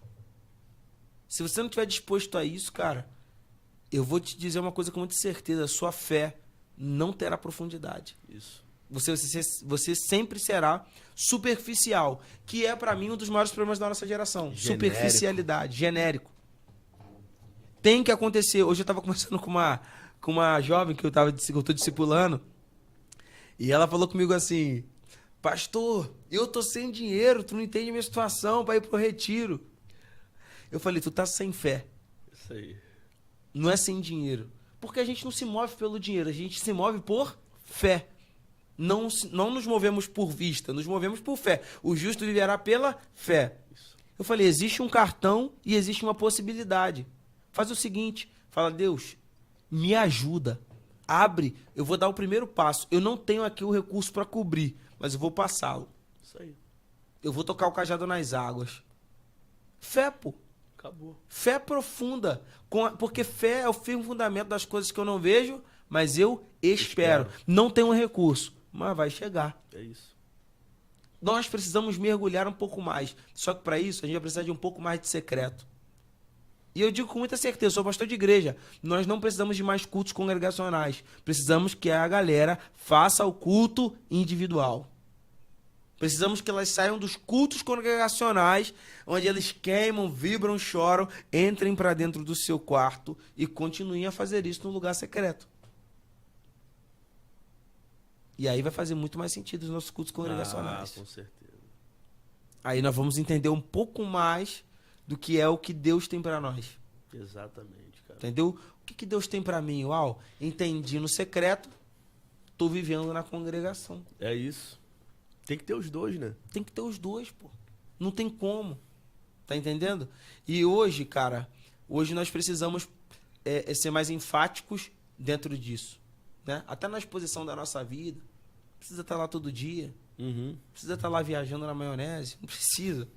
Se você não estiver disposto a isso, cara, eu vou te dizer uma coisa com muita certeza, a sua fé não terá profundidade. Isso. Você sempre será superficial, que é para mim um dos maiores problemas da nossa geração. Genérico. Superficialidade, genérico. Tem que acontecer. Hoje eu estava conversando com uma jovem que eu tô discipulando, e ela falou comigo assim: pastor, eu tô sem dinheiro, tu não entende a minha situação para ir pro retiro. Eu falei, tu tá sem fé. Isso aí. Não é sem dinheiro. Porque a gente não se move pelo dinheiro, a gente se move por fé. Não nos movemos por vista, nos movemos por fé. O justo viverá pela fé. Eu falei, existe um cartão e existe uma possibilidade. Faz o seguinte, fala, Deus, me ajuda. Abre, eu vou dar o primeiro passo. Eu não tenho aqui o recurso para cobrir, mas eu vou passá-lo. Isso aí. Eu vou tocar o cajado nas águas. Fé, pô. Acabou. Fé profunda. Porque fé é o firme fundamento das coisas que eu não vejo, mas eu espero. Não tenho um recurso, mas vai chegar. É isso. Nós precisamos mergulhar um pouco mais. Só que para isso a gente vai precisar de um pouco mais de secreto. E eu digo com muita certeza, sou pastor de igreja, nós não precisamos de mais cultos congregacionais. Precisamos que a galera faça o culto individual. Precisamos que elas saiam dos cultos congregacionais, onde eles queimam, vibram, choram, entrem para dentro do seu quarto e continuem a fazer isso no lugar secreto. E aí vai fazer muito mais sentido os nossos cultos congregacionais. Com certeza. Aí nós vamos entender um pouco mais do que é o que Deus tem para nós. Exatamente, cara. Entendeu? O que Deus tem para mim? Uau, entendi no secreto, tô vivendo na congregação. É isso. Tem que ter os dois, né? Tem que ter os dois, pô. Não tem como. Tá entendendo? E hoje, cara, hoje nós precisamos ser mais enfáticos dentro disso. Né? Até na exposição da nossa vida. Precisa estar lá todo dia. Precisa estar lá viajando na maionese. Não precisa.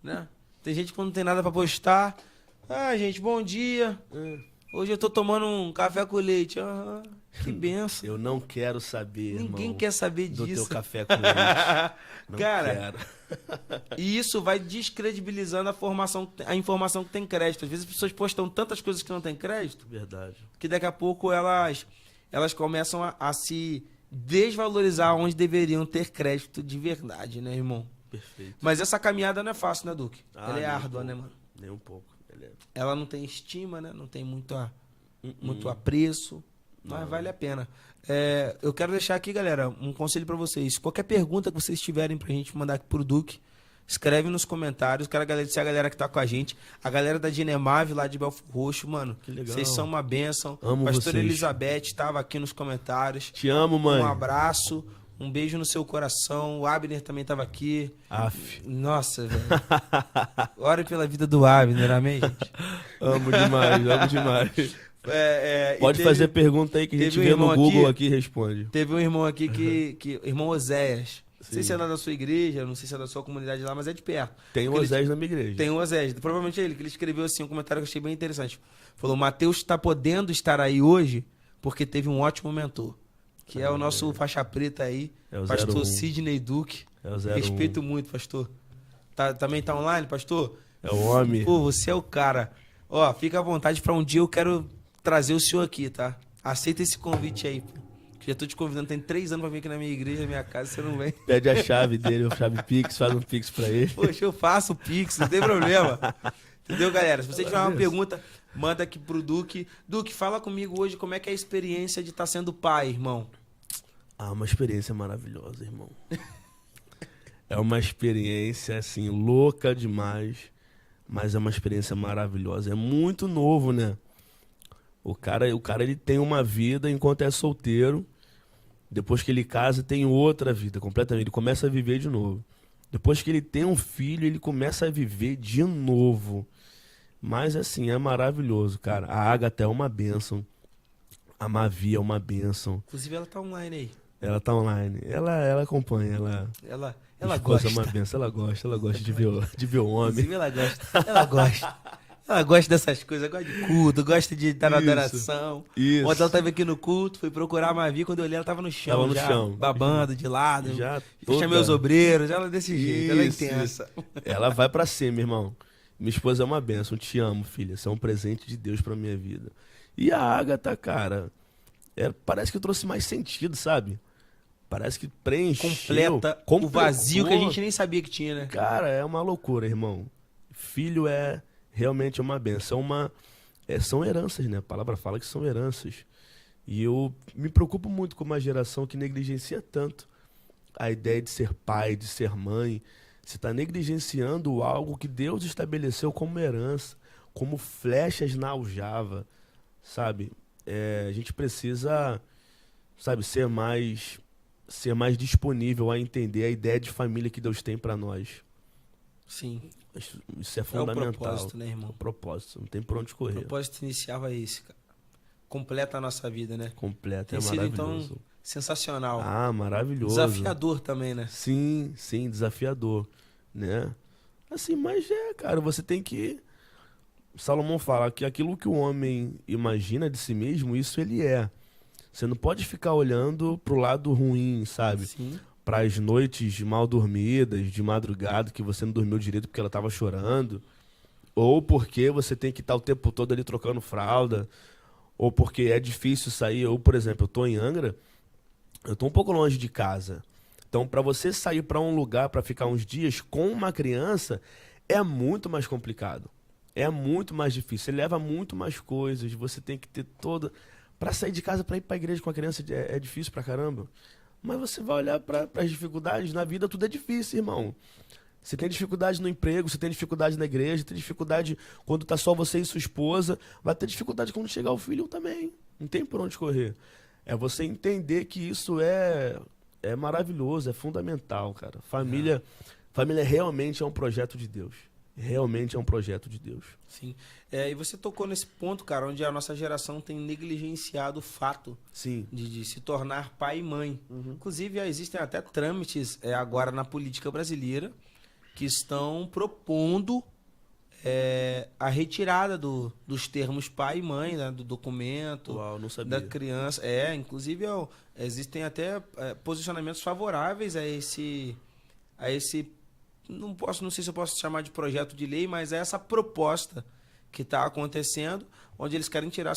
Né? Tem gente que não tem nada pra postar. Ah, gente, bom dia. Hoje eu tô tomando um café com leite. Que benção. Eu não quero saber, Ninguém irmão, quer saber do disso. teu café com leite. Não Cara, quero. e isso vai descredibilizando a informação que tem crédito. Às vezes as pessoas postam tantas coisas que não tem crédito, Verdade. que daqui a pouco elas começam a se desvalorizar onde deveriam ter crédito de verdade, né, irmão? Perfeito. Mas essa caminhada não é fácil, né, Duque? Ela é nem um árdua, pouco. né, mano? Nem um pouco. Ela não tem estima, né? Não tem muito apreço, mas vale a pena. Eu quero deixar aqui, galera, um conselho pra vocês. Qualquer pergunta que vocês tiverem pra gente mandar aqui pro Duque, escreve nos comentários. Quero agradecer a galera que tá com a gente. A galera da Dinemave lá de Belfort Roxo, mano. Que legal. Vocês são uma bênção. Amo Pastora vocês. Elizabeth tava aqui nos comentários. Te amo, mãe. Um abraço. Um beijo no seu coração. O Abner também tava aqui. Aff. Nossa, velho. Ore pela vida do Abner, amém, gente? Amo demais, amo demais. Pode fazer pergunta aí que a gente vê no Google aqui e responde. Teve um irmão aqui que irmão Oséias. Não sei se é da sua igreja, não sei se é da sua comunidade lá, mas é de perto. Tem o Oséias na minha igreja. Tem o Oséias. Provavelmente é ele, que ele escreveu assim um comentário que eu achei bem interessante. Falou, Mateus está podendo estar aí hoje porque teve um ótimo mentor. Que é o nosso faixa preta aí, pastor Sidney Duque. É o 01. Respeito muito, pastor. Também tá online, pastor? É o homem. Pô, você é o cara. Ó, fica à vontade pra um dia eu quero trazer o senhor aqui, tá? Aceita esse convite aí, pô. Já tô te convidando, tem 3 anos pra vir aqui na minha igreja, na minha casa, você não vem. Pede a chave dele, a chave Pix, faz um Pix pra ele. Poxa, eu faço o Pix, não tem problema. Entendeu, galera? Se você tiver uma pergunta, manda aqui pro Duque. Duque, fala comigo hoje como é que é a experiência de estar sendo pai, irmão. Uma experiência maravilhosa, irmão. É uma experiência, assim, louca demais, mas é uma experiência maravilhosa. É muito novo, né? O cara ele tem uma vida enquanto é solteiro. Depois que ele casa, tem outra vida completamente. Ele começa a viver de novo. Depois que ele tem um filho, ele começa a viver de novo. Mas, assim, é maravilhoso, cara. A Agatha é uma bênção. A Mavi é uma bênção. Inclusive, ela tá online aí. Ela tá online. Ela acompanha. Ela gosta. É uma benção. Ela gosta de ver o homem. Inclusive, ela gosta. Ela gosta dessas coisas, gosta de culto, gosta de estar na adoração. Isso. Ontem ela tava aqui no culto, fui procurar a Mavi, quando eu olhei ela tava no chão. Tava no chão. Babando de lado. Já chamei os obreiros, ela desse jeito, ela é intensa. Ela vai pra cima, irmão. Minha esposa é uma bênção, te amo, filha. Você é um presente de Deus pra minha vida. E a Agatha, cara, parece que trouxe mais sentido, sabe? Parece que preencheu. Completa o vazio que a gente nem sabia que tinha, né? Cara, é uma loucura, irmão. Filho é realmente uma benção. São heranças, né? A palavra fala que são heranças. E eu me preocupo muito com uma geração que negligencia tanto a ideia de ser pai, de ser mãe. Você está negligenciando algo que Deus estabeleceu como herança, como flechas na aljava, sabe? a gente precisa, sabe, ser mais disponível a entender a ideia de família que Deus tem para nós. Sim. Isso é fundamental. É o propósito, né, irmão? O propósito, não tem por onde correr. O propósito inicial é esse, cara. Completa a nossa vida, né? Completa, Tem é sido, maravilhoso. então, sensacional. Ah, maravilhoso. Desafiador também, né? Sim, desafiador, né? Assim, mas cara, você tem que... Salomão fala que aquilo que o homem imagina de si mesmo, isso ele é. Você não pode ficar olhando pro lado ruim, sabe? Sim. Para as noites mal dormidas, de madrugada, que você não dormiu direito porque ela tava chorando, ou porque você tem que estar o tempo todo ali trocando fralda, ou porque é difícil sair. Ou, por exemplo, eu tô em Angra, eu tô um pouco longe de casa. Então, para você sair para um lugar para ficar uns dias com uma criança, é muito mais complicado. É muito mais difícil. Você leva muito mais coisas. Você tem que ter toda... Para sair de casa, para ir para a igreja com a criança, é difícil pra caramba. Mas você vai olhar para as dificuldades. Na vida, tudo é difícil, irmão. Você tem dificuldade no emprego, você tem dificuldade na igreja, tem dificuldade quando tá só você e sua esposa. Vai ter dificuldade quando chegar o filho também. Não tem por onde correr. É você entender que isso é maravilhoso, é fundamental, cara. Família realmente é um projeto de Deus. Realmente é um projeto de Deus. Sim. E você tocou nesse ponto, cara, onde a nossa geração tem negligenciado o fato Sim. de se tornar pai e mãe. Uhum. Inclusive, existem até trâmites agora na política brasileira que estão propondo a retirada dos termos pai e mãe, né, do documento. Uau, não sabia. Da criança. Inclusive, existem até posicionamentos favoráveis a esse não sei se eu posso chamar de projeto de lei, mas é essa proposta que está acontecendo, onde eles querem tirar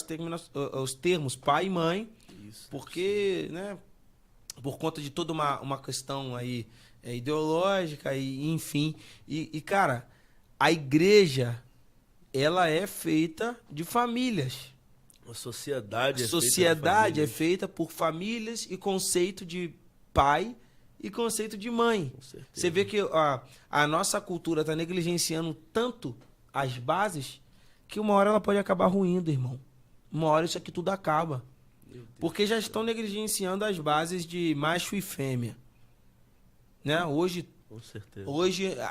os termos pai e mãe, Isso. porque, né, por conta de toda uma questão aí ideológica e enfim. E, cara, a igreja, ela é feita de famílias. A sociedade É feita por famílias e conceito de pai e conceito de mãe. Você vê que a nossa cultura está negligenciando tanto as bases que uma hora ela pode acabar ruindo, irmão. Uma hora isso aqui tudo acaba. Porque já estão negligenciando as bases de macho e fêmea. Né? Hoje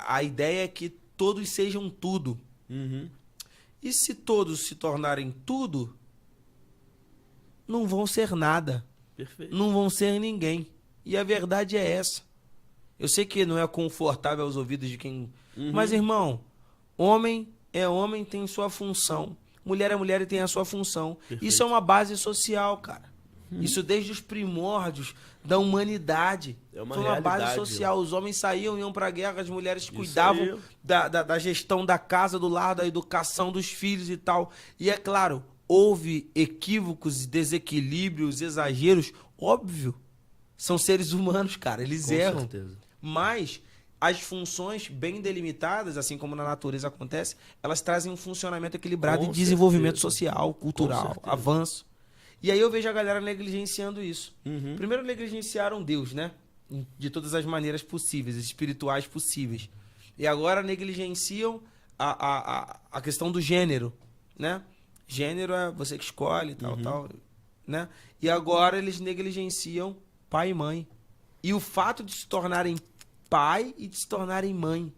a ideia é que todos sejam tudo. Uhum. E se todos se tornarem tudo, não vão ser nada. Perfeito. Não vão ser ninguém. E a verdade é essa. Eu sei que não é confortável aos ouvidos de quem... Uhum. Mas, irmão, homem é homem, tem sua função. Mulher é mulher e tem a sua função. Perfeito. Isso é uma base social, cara. Isso desde os primórdios da humanidade. É uma Foi uma realidade, base social. Os homens saíam, iam pra guerra, as mulheres Isso cuidavam aí. da gestão da casa, do lar, da educação dos filhos e tal. E é claro, houve equívocos, desequilíbrios, exageros, óbvio. São seres humanos, cara, eles erram. Certeza. Mas as funções bem delimitadas, assim como na natureza acontece, elas trazem um funcionamento equilibrado Com e desenvolvimento certeza. social, cultural, certeza. avanço. E aí eu vejo a galera negligenciando isso. Uhum. Primeiro negligenciaram Deus, né? De todas as maneiras possíveis, espirituais possíveis. E agora negligenciam a questão do gênero, né? Gênero é você que escolhe, tal, né? E agora eles negligenciam pai e mãe. E o fato de se tornarem pai e de se tornarem mãe.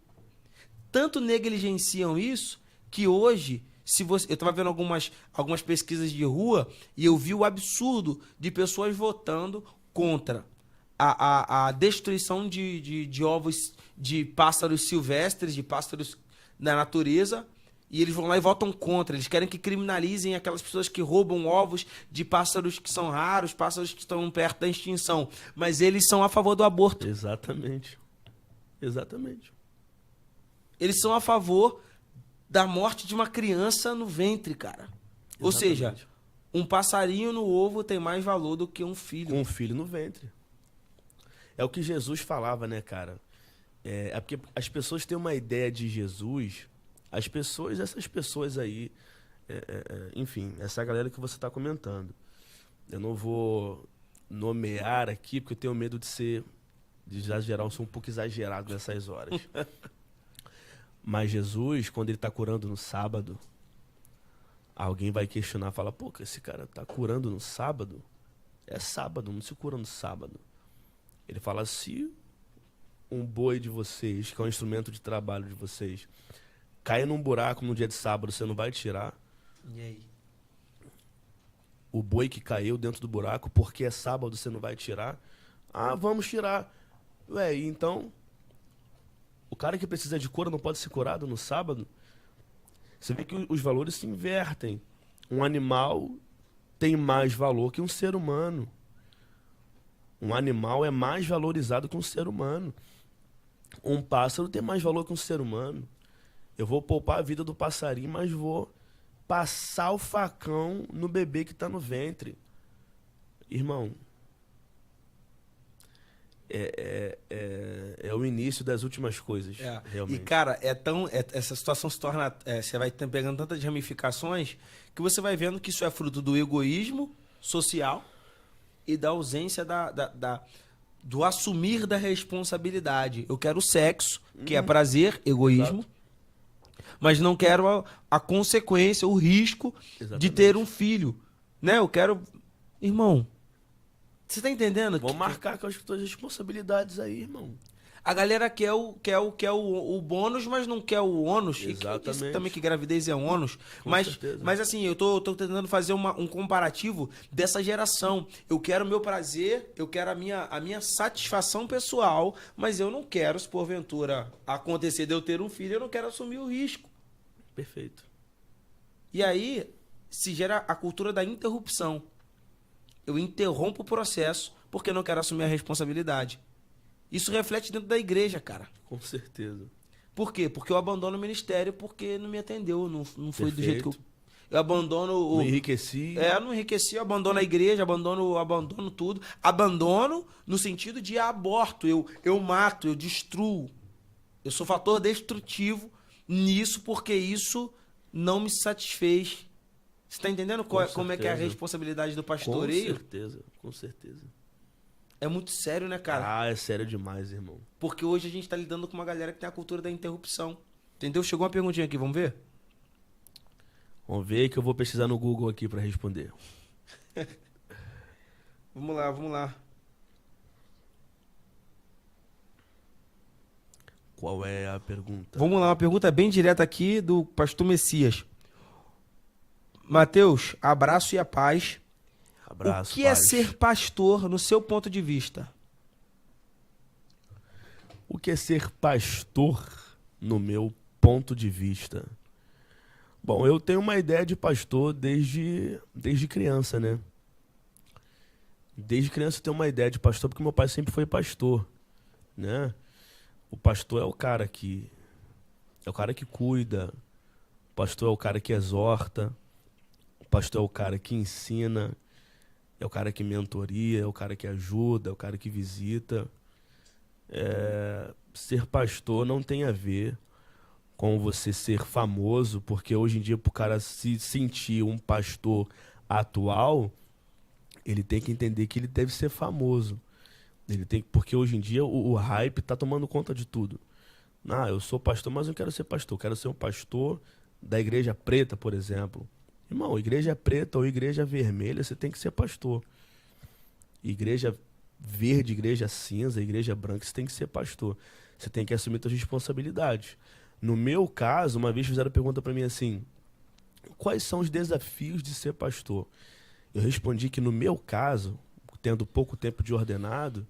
Tanto negligenciam isso que hoje, eu estava vendo algumas pesquisas de rua e eu vi o absurdo de pessoas votando contra a destruição de ovos de pássaros silvestres, de pássaros da natureza. E eles vão lá e votam contra. Eles querem que criminalizem aquelas pessoas que roubam ovos de pássaros que são raros, pássaros que estão perto da extinção. Mas eles são a favor do aborto. Exatamente. Eles são a favor da morte de uma criança no ventre, cara. Ou seja, um passarinho no ovo tem mais valor do que um filho. Um filho no ventre. É o que Jesus falava, né, cara? É porque as pessoas têm uma ideia de Jesus... essas pessoas aí, enfim, essa galera que você está comentando. Eu não vou nomear aqui, porque eu tenho medo de exagerar, eu sou um pouco exagerado nessas horas. Mas Jesus, quando ele está curando no sábado, Alguém vai questionar, fala, pô, que esse cara tá curando no sábado? É sábado, não se cura no sábado. Ele fala, se um boi de vocês, que é um instrumento de trabalho de vocês, cai num buraco no dia de sábado, você não vai tirar? E aí? O boi que caiu dentro do buraco, porque é sábado, você não vai tirar? Ah, vamos tirar. Ué, então, o cara que precisa de cura não pode ser curado no sábado? Você vê que os valores se invertem. Um animal tem mais valor que um ser humano. Um animal é mais valorizado que um ser humano. Um pássaro tem mais valor que um ser humano. Eu vou poupar a vida do passarinho, mas vou passar o facão no bebê que está no ventre. Irmão, é o início das últimas coisas, realmente. E, cara, essa situação se torna... você vai pegando tantas ramificações que você vai vendo que isso é fruto do egoísmo social e da ausência do assumir da responsabilidade. Eu quero sexo, que é prazer, egoísmo, exato, mas não quero a consequência, o risco de ter um filho. Né? Eu quero... Irmão, você tá entendendo? Vamos marcar com as tuas responsabilidades aí, irmão. A galera quer o bônus, mas não quer o ônus. Exatamente. E também que gravidez é ônus. Mas assim, eu tô tentando fazer um comparativo dessa geração. Eu quero o meu prazer, eu quero a minha satisfação pessoal, mas eu não quero, se porventura acontecer de eu ter um filho, eu não quero assumir o risco. Perfeito. E aí se gera a cultura da interrupção. Eu interrompo o processo porque eu não quero assumir a responsabilidade. Isso reflete dentro da igreja, cara. Com certeza. Por quê? Porque eu abandono o ministério porque não me atendeu, não foi do jeito que eu abandono o... Não enriqueci. Não enriqueci, eu abandono a igreja, abandono tudo. Abandono no sentido de aborto, eu mato, eu destruo. Eu sou fator destrutivo nisso porque isso não me satisfez. Você tá entendendo como é que é a responsabilidade do pastoreio? Com certeza. É muito sério, né, cara? Ah, é sério demais, irmão. Porque hoje a gente tá lidando com uma galera que tem a cultura da interrupção. Entendeu? Chegou uma perguntinha aqui, vamos ver? Vamos ver que eu vou pesquisar no Google aqui pra responder. Vamos lá. Qual é a pergunta? Vamos lá, uma pergunta bem direta aqui do pastor Messias. Mateus, abraço e a paz. Abraço, o que paz. é ser pastor no seu ponto de vista? O que é ser pastor no meu ponto de vista? Bom, eu tenho uma ideia de pastor desde criança, né? Desde criança eu tenho uma ideia de pastor porque meu pai sempre foi pastor, né? O pastor é o cara que cuida, o pastor é o cara que exorta, o pastor é o cara que ensina, é o cara que mentoria, é o cara que ajuda, é o cara que visita. Ser pastor não tem a ver com você ser famoso, porque hoje em dia, para o cara se sentir um pastor atual, ele tem que entender que ele deve ser famoso. Porque hoje em dia o hype está tomando conta de tudo. Eu sou pastor, mas não quero ser pastor. Quero ser um pastor da igreja preta, por exemplo. Irmão, igreja preta ou igreja vermelha, você tem que ser pastor. Igreja verde, igreja cinza, igreja branca, você tem que ser pastor. Você tem que assumir suas responsabilidades. No meu caso, uma vez fizeram pergunta para mim assim, quais são os desafios de ser pastor? Eu respondi que no meu caso, tendo pouco tempo de ordenado,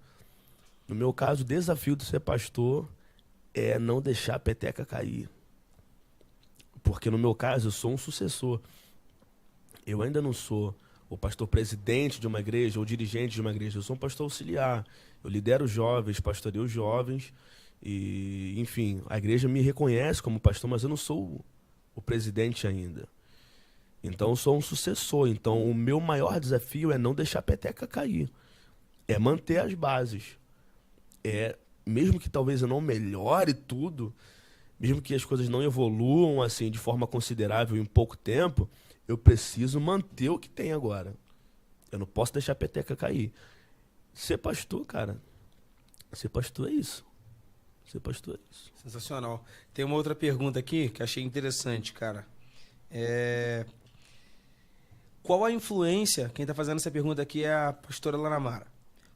no meu caso, o desafio de ser pastor é não deixar a peteca cair. Porque no meu caso, eu sou um sucessor. Eu ainda não sou o pastor presidente de uma igreja ou dirigente de uma igreja. Eu sou um pastor auxiliar. Eu lidero jovens, pastoreio jovens. E, enfim, a igreja me reconhece como pastor, mas eu não sou o presidente ainda. Então, eu sou um sucessor. Então, o meu maior desafio é não deixar a peteca cair. É manter as bases. Mesmo que talvez eu não melhore tudo, mesmo que as coisas não evoluam assim de forma considerável em pouco tempo, eu preciso manter o que tem agora. Eu não posso deixar a peteca cair. Ser pastor, cara, ser pastor é isso. Ser pastor é isso. Sensacional. Tem uma outra pergunta aqui que achei interessante, cara. Qual a influência, quem está fazendo essa pergunta aqui é a pastora Lana Mara.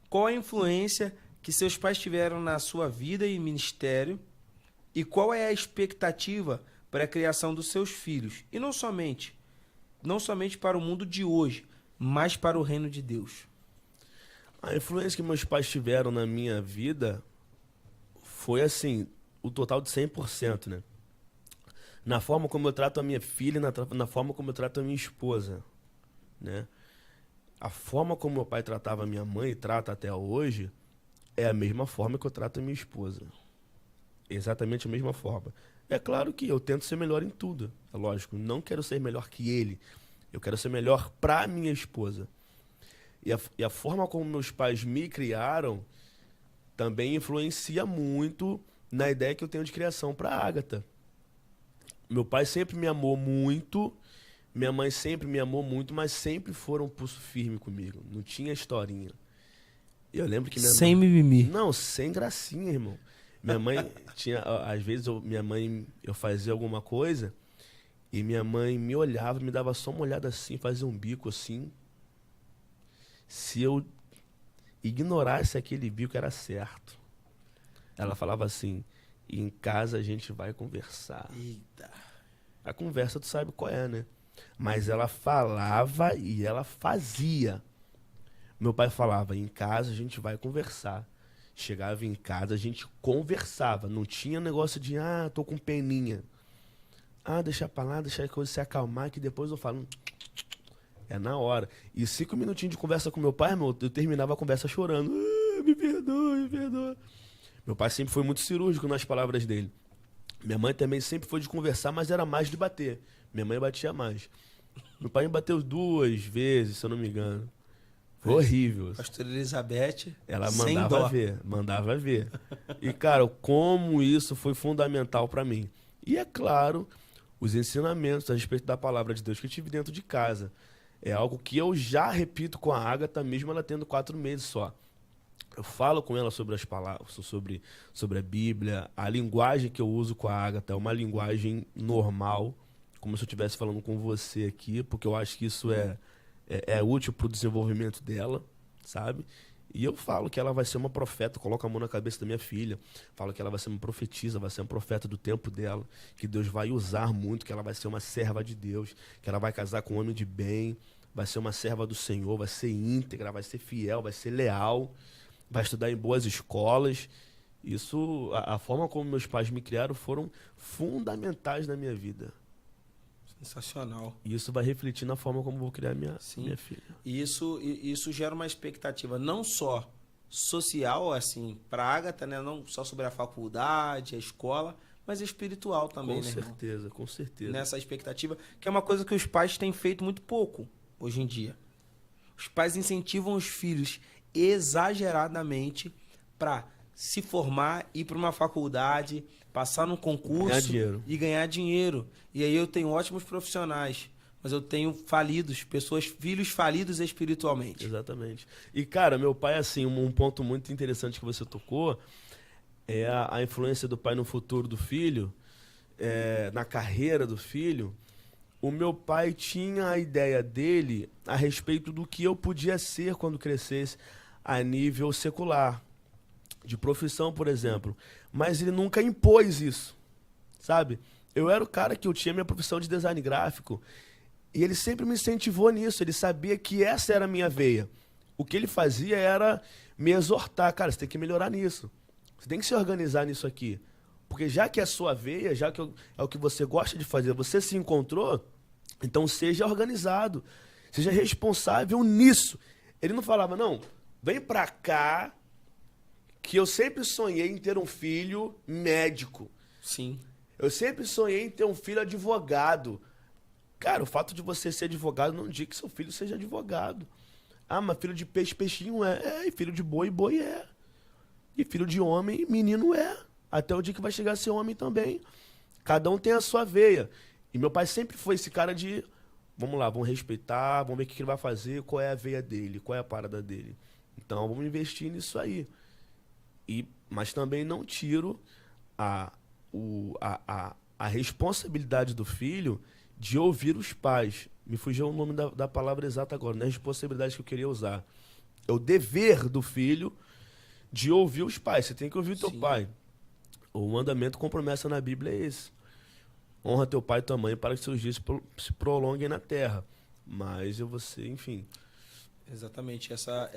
Qual a influência que seus pais tiveram na sua vida e ministério e qual é a expectativa para a criação dos seus filhos? E não somente para o mundo de hoje, mas para o reino de Deus. A influência que meus pais tiveram na minha vida foi assim, o total de 100%, né? Na forma como eu trato a minha filha, na forma como eu trato a minha esposa, né? A forma como meu pai tratava a minha mãe e trata até hoje é a mesma forma que eu trato a minha esposa. Exatamente a mesma forma. É claro que eu tento ser melhor em tudo, é lógico. Não quero ser melhor que ele. Eu quero ser melhor para minha esposa. E a forma como meus pais me criaram também influencia muito na ideia que eu tenho de criação para a Ágata. Meu pai sempre me amou muito, minha mãe sempre me amou muito, mas sempre foram um pulso firme comigo. Não tinha historinha. Eu lembro que minha Sem mãe... mimimi. Não, sem gracinha, irmão. Minha mãe tinha... Às vezes eu fazia alguma coisa e minha mãe me olhava, me dava só uma olhada assim, fazia um bico assim. Se eu ignorasse aquele bico, era certo. Ela falava assim, em casa a gente vai conversar. Eita. A conversa tu sabe qual é, né? Mas ela falava e ela fazia. Meu pai falava, em casa a gente vai conversar. Chegava em casa, a gente conversava. Não tinha negócio de, tô com peninha. Deixa pra lá, deixa a coisa se acalmar, que depois eu falo. É na hora. E 5 minutinhos de conversa com meu pai, eu terminava a conversa chorando. Me perdoa, me perdoa. Meu pai sempre foi muito cirúrgico nas palavras dele. Minha mãe também sempre foi de conversar, mas era mais de bater. Minha mãe batia mais. Meu pai me bateu 2 vezes, se eu não me engano. Foi horrível. Pastora Elizabeth, ela sem mandava dó. ver, mandava ver. E, cara, como isso foi fundamental pra mim. E, é claro, os ensinamentos a respeito da palavra de Deus que eu tive dentro de casa. É algo que eu já repito com a Ágata, mesmo ela tendo 4 meses só. Eu falo com ela sobre as palavras, sobre a Bíblia. A linguagem que eu uso com a Ágata é uma linguagem normal, como se eu estivesse falando com você aqui, porque eu acho que isso é útil para o desenvolvimento dela, sabe? E eu falo que ela vai ser uma profeta, coloco a mão na cabeça da minha filha, falo que ela vai ser uma profetisa, vai ser uma profeta do tempo dela, que Deus vai usar muito, que ela vai ser uma serva de Deus, que ela vai casar com um homem de bem, vai ser uma serva do Senhor, vai ser íntegra, vai ser fiel, vai ser leal, vai estudar em boas escolas. Isso, a forma como meus pais me criaram foram fundamentais na minha vida. Sensacional. E isso vai refletir na forma como eu vou criar minha filha. E isso gera uma expectativa não só social, assim, para a Ágata, né? Não só sobre a faculdade, a escola, mas espiritual também, Com né, certeza, irmão? com certeza. Nessa expectativa, que é uma coisa que os pais têm feito muito pouco hoje em dia. Os pais incentivam os filhos exageradamente para se formar, ir para uma faculdade, passar num concurso e ganhar dinheiro. E aí eu tenho ótimos profissionais, mas eu tenho filhos falidos espiritualmente. Exatamente. E, cara, meu pai, assim, um ponto muito interessante que você tocou é a influência do pai no futuro do filho, na carreira do filho. O meu pai tinha a ideia dele a respeito do que eu podia ser quando crescesse a nível secular, de profissão, por exemplo. Mas ele nunca impôs isso, sabe? Eu era o cara que eu tinha minha profissão de design gráfico e ele sempre me incentivou nisso. Ele sabia que essa era a minha veia. O que ele fazia era me exortar. Cara, você tem que melhorar nisso. Você tem que se organizar nisso aqui. Porque já que é a sua veia, já que é o que você gosta de fazer, você se encontrou, então seja organizado. Seja responsável nisso. Ele não falava, não, vem pra cá, que eu sempre sonhei em ter um filho médico. Sim. Eu sempre sonhei em ter um filho advogado. Cara, o fato de você ser advogado não diz que seu filho seja advogado. Mas filho de peixe, peixinho é. E filho de boi, boi é. E filho de homem, menino é. Até o dia que vai chegar a ser homem também. Cada um tem a sua veia. E meu pai sempre foi esse cara de... Vamos lá, vamos respeitar, vamos ver o que ele vai fazer, qual é a veia dele, qual é a parada dele. Então, vamos investir nisso aí. Mas também não tiro a responsabilidade do filho de ouvir os pais. Me fugiu o nome da palavra exata agora, não é a responsabilidade que eu queria usar. É o dever do filho de ouvir os pais. Você tem que ouvir o teu pai. O mandamento com promessa na Bíblia é esse. Honra teu pai e tua mãe para que seus dias se prolonguem na terra. Mas eu vou ser, enfim. Exatamente. Essa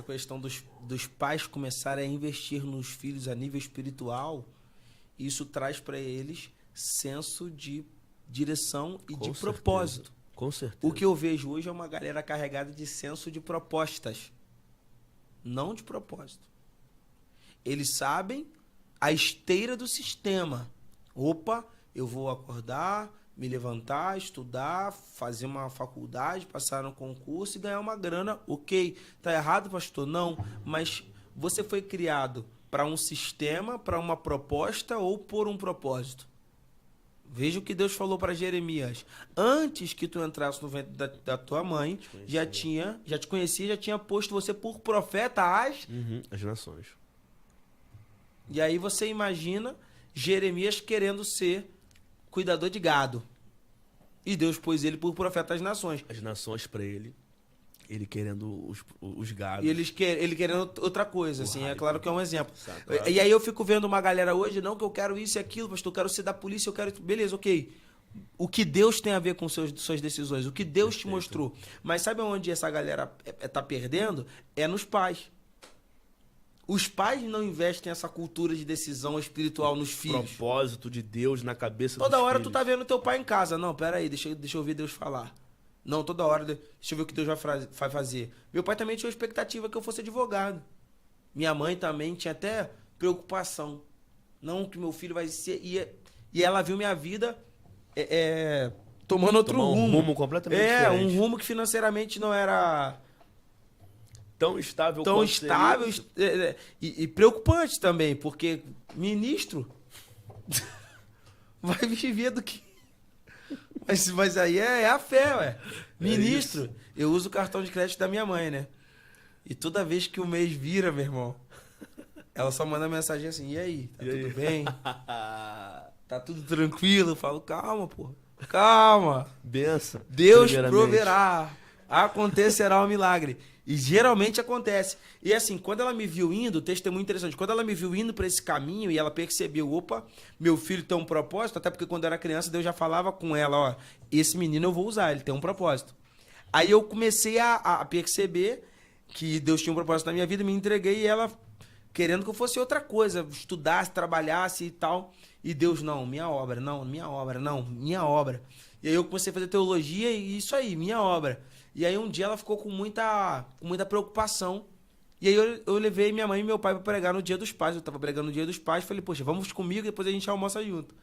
questão dos pais começarem a investir nos filhos a nível espiritual, isso traz para eles senso de direção e de propósito. Com certeza. O que eu vejo hoje é uma galera carregada de senso de propostas, não de propósito. Eles sabem a esteira do sistema. Opa, eu vou acordar, me levantar, estudar, fazer uma faculdade, passar no concurso e ganhar uma grana. Ok, tá errado, pastor? Não, mas você foi criado para um sistema, para uma proposta ou por um propósito? Veja o que Deus falou para Jeremias. Antes que tu entrasse no ventre da tua mãe, já te conhecia, já tinha posto você por profeta às nações. E aí você imagina Jeremias querendo ser cuidador de gado. E Deus pôs ele por profeta às nações. As nações para ele querendo os gados. E ele querendo outra coisa, assim, é claro que é um exemplo. Claro. E aí eu fico vendo uma galera hoje, não, que eu quero isso e aquilo, pastor, eu quero ser da polícia, eu quero... Beleza, ok. O que Deus tem a ver com suas decisões, o que Deus te mostrou. Mas sabe onde essa galera tá perdendo? É nos pais. Os pais não investem essa cultura de decisão espiritual nos filhos. Propósito de Deus na cabeça Toda dos hora filhos. tu tá vendo teu pai em casa. Não, pera aí, deixa eu ouvir Deus falar. Não, toda hora, deixa eu ver o que Deus vai fazer. Meu pai também tinha expectativa que eu fosse advogado. Minha mãe também tinha até preocupação. Não, que meu filho vai ser... E ela viu minha vida tomando outro rumo. Um rumo completamente diferente. Um rumo que financeiramente não era... Tão estável tão estável e preocupante também, porque ministro vai viver do que... Mas aí é a fé, ué. Ministro, eu uso o cartão de crédito da minha mãe, né? E toda vez que o mês vira, meu irmão, ela só manda mensagem assim, e aí? Tá tudo bem? Tá tudo tranquilo? Eu falo, calma, pô. Calma. Benção. Deus proverá. Acontecerá um milagre. E geralmente acontece. E assim, quando ela me viu indo, testemunho interessante, quando ela me viu indo para esse caminho e ela percebeu, opa, meu filho tem um propósito, até porque quando eu era criança, Deus já falava com ela, ó, esse menino eu vou usar, ele tem um propósito. Aí eu comecei a perceber que Deus tinha um propósito na minha vida, me entreguei e ela querendo que eu fosse outra coisa, estudasse, trabalhasse e tal. E Deus, não, minha obra, não, minha obra, não, minha obra. E aí eu comecei a fazer teologia e isso aí, minha obra. E aí um dia ela ficou com muita preocupação. E aí eu levei minha mãe e meu pai para pregar no Dia dos Pais. Eu tava pregando no Dia dos Pais. Falei, poxa, vamos comigo, depois a gente almoça junto.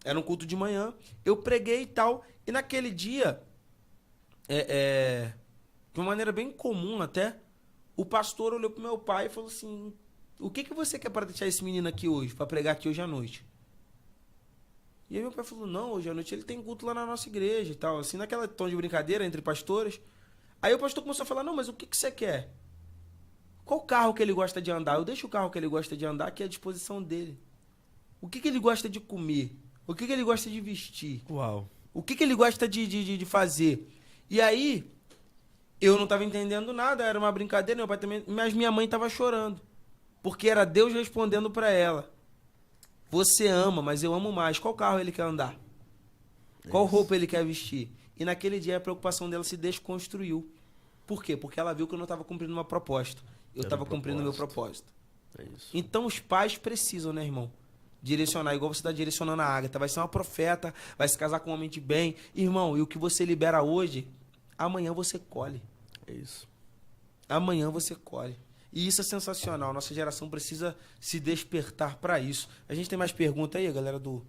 Era um culto de manhã. Eu preguei e tal. E naquele dia, de uma maneira bem comum até, o pastor olhou pro meu pai e falou assim, o que você quer para deixar esse menino aqui hoje, para pregar aqui hoje à noite? E aí meu pai falou, não, hoje à noite ele tem culto lá na nossa igreja e tal, assim, naquela tom de brincadeira entre pastores. Aí o pastor começou a falar, não, mas o que você quer? Qual carro que ele gosta de andar? Eu deixo o carro que ele gosta de andar, que é à disposição dele. O que ele gosta de comer? O que ele gosta de vestir? Uau. O que ele gosta de fazer? E aí, eu não estava entendendo nada, era uma brincadeira, meu pai também, mas minha mãe estava chorando. Porque era Deus respondendo para ela. Você ama, mas eu amo mais. Qual carro ele quer andar? Qual roupa ele quer vestir? E naquele dia a preocupação dela se desconstruiu. Por quê? Porque ela viu que eu não estava cumprindo uma proposta. Eu estava cumprindo o meu propósito. É isso. Então os pais precisam, né, irmão? Direcionar, igual você está direcionando a Agatha. Vai ser uma profeta, vai se casar com um homem de bem. Irmão, e o que você libera hoje, amanhã você colhe. É isso. Amanhã você colhe. E isso é sensacional. Nossa geração precisa se despertar para isso. A gente tem mais pergunta aí, galera do...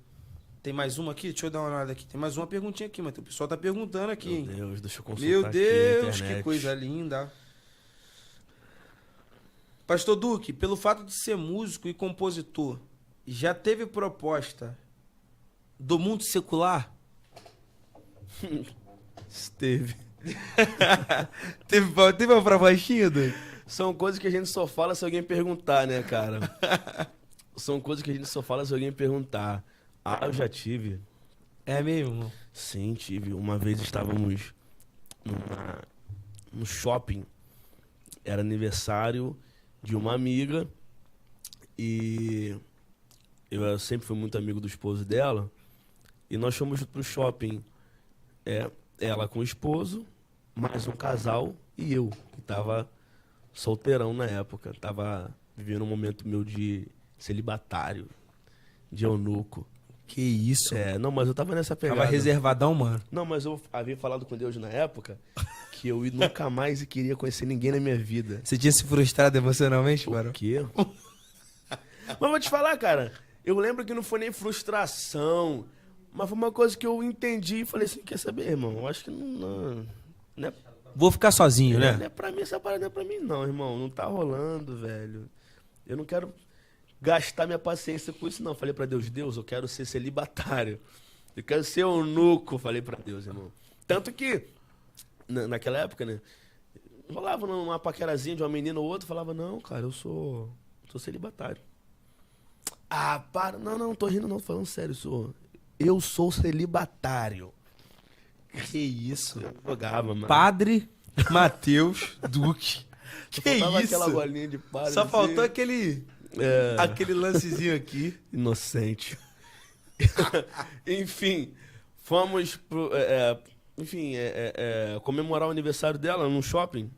Tem mais uma aqui? Deixa eu dar uma olhada aqui. Tem mais uma perguntinha aqui, mas o pessoal tá perguntando aqui, hein? Meu Deus, deixa eu consultar. Meu Deus, aqui na internet. que coisa linda. Pastor Duque, pelo fato de ser músico e compositor, já teve proposta do mundo secular? Esteve. Teve uma propostinha, Duque? São coisas que a gente só fala se alguém perguntar, né, cara? São coisas que a gente só fala se alguém perguntar. Ah, eu já tive. É mesmo? Sim, tive. Uma vez estávamos no shopping. Era aniversário de uma amiga. E eu sempre fui muito amigo do esposo dela. E nós fomos pro shopping. Ela com o esposo, mais um casal e eu, que tava solteirão na época. Tava vivendo um momento meu de celibatário, de eunuco. Que isso? Não, mas eu tava nessa pegada. Tava reservadão, mano. Não, mas eu havia falado com Deus na época que eu nunca mais queria conhecer ninguém na minha vida. Você tinha se frustrado emocionalmente, O mano? quê? Mas vou te falar, cara, eu lembro que não foi nem frustração, mas foi uma coisa que eu entendi e falei assim, quer saber, irmão? Eu acho que não é, Vou ficar sozinho, não né? é pra mim, essa parada não é pra mim não, irmão. Não tá rolando, velho. Eu não quero gastar minha paciência com isso, não. Falei pra Deus, eu quero ser celibatário. Eu quero ser eunuco, falei pra Deus, irmão. Tanto que, naquela época, né, rolava uma paquerazinha de uma menina ou outra, falava, não, cara, eu sou celibatário. Ah, para, não tô rindo não, tô falando sério, eu sou celibatário. Que isso? Eu jogava, mano. Padre Matheus Duque. Só Que faltava isso? aquela bolinha de padre. Só assim. faltou aquele lancezinho aqui. Inocente. Enfim, fomos comemorar o aniversário dela num shopping,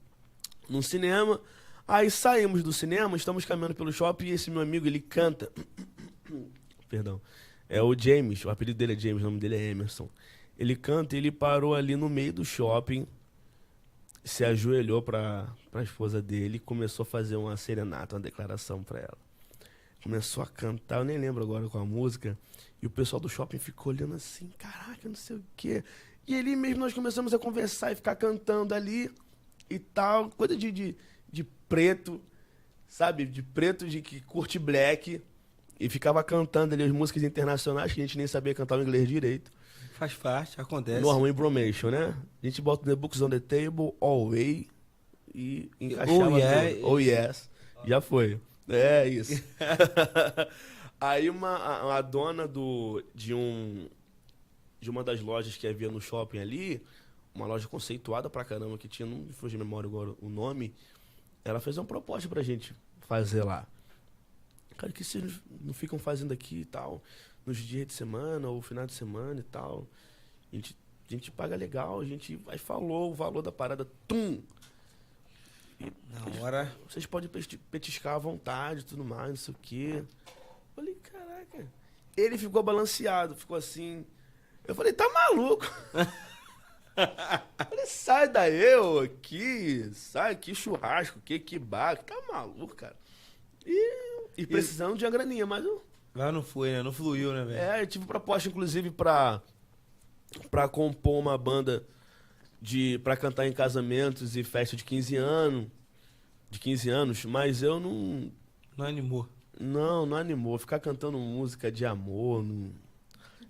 num cinema. Aí saímos do cinema, estamos caminhando pelo shopping e esse meu amigo, ele canta. Perdão. É o James, o apelido dele é James, o nome dele é Emerson. Ele canta e ele parou ali no meio do shopping, se ajoelhou pra esposa dele e começou a fazer uma serenata, uma declaração pra ela. Começou a cantar, eu nem lembro agora qual a música, e o pessoal do shopping ficou olhando assim, caraca, não sei o quê. E ali mesmo nós começamos a conversar e ficar cantando ali e tal, coisa de preto, sabe? De preto que curte black, e ficava cantando ali as músicas internacionais que a gente nem sabia cantar o inglês direito. Faz parte, acontece. Normal Embromation, né? A gente bota The Books on the Table, Always e encaixava tudo. Oh yes. Já foi. É isso. Aí a dona de uma das lojas que havia no shopping ali, uma loja conceituada pra caramba, que tinha, não me fugiu de memória agora o nome, ela fez uma proposta pra gente fazer lá. Cara, que vocês não ficam fazendo aqui e tal, nos dias de semana ou final de semana e tal. A gente paga legal, a gente aí falou o valor da parada, tum! E Na hora. vocês podem petiscar à vontade e tudo mais, não sei o quê. Falei, caraca. Ele ficou balanceado, ficou assim. Eu falei, tá maluco? Falei, sai daí, sai aqui, churrasco, que bar, tá maluco, cara. E precisando de uma graninha, mas eu... Mas não foi, né? Não fluiu, né, velho? eu tive proposta, inclusive, pra compor uma banda pra cantar em casamentos e festa de 15 anos, mas eu não... Não animou. Não animou. Ficar cantando música de amor,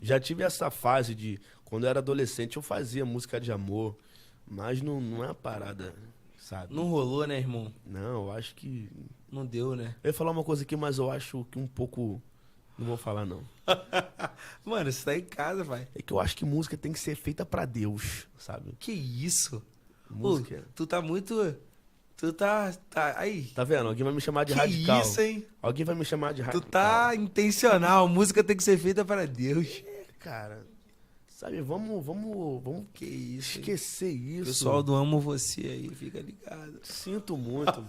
já tive essa fase de... Quando eu era adolescente, eu fazia música de amor, mas não é a parada, sabe? Não rolou, né, irmão? Não, eu acho que... Não deu, né? Eu ia falar uma coisa aqui, mas eu acho que um pouco... Não vou falar, não. Mano, você tá em casa, vai. É que eu acho que música tem que ser feita pra Deus, sabe? Que isso? Música. Ô, tu tá muito... Tu tá... Aí. Tá vendo? Alguém vai me chamar de Que radical. isso, hein? Alguém vai me chamar de Tu radical. tá intencional. Música tem que ser feita para Deus. Cara, sabe, vamos Que isso, hein? esquecer isso. Pessoal do Amo Você aí, fica ligado. Sinto muito.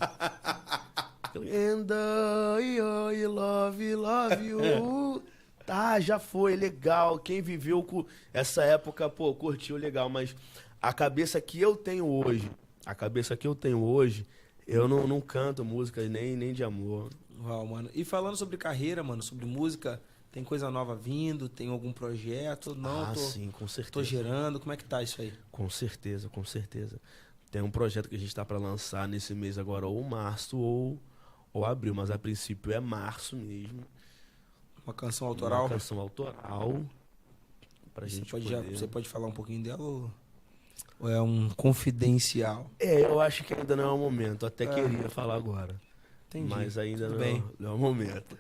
And I love you. Tá, já foi, legal. Quem viveu com essa época, pô, curtiu, legal. Mas a cabeça que eu tenho hoje, eu não canto música nem de amor. Uau, mano. E falando sobre carreira, mano, sobre música, tem coisa nova vindo? Tem algum projeto? Não, Sim, com certeza. tô gerando. Como é que tá isso aí? Com certeza. Tem um projeto que a gente tá pra lançar nesse mês agora, ou março ou abril, mas a princípio é março mesmo. Uma canção autoral? Uma canção autoral pra gente poder... Você pode falar um pouquinho dela ou é um confidencial? Eu acho que ainda não é o momento. Até queria falar agora. Entendi. Mas ainda Tudo não, bem. não é o momento.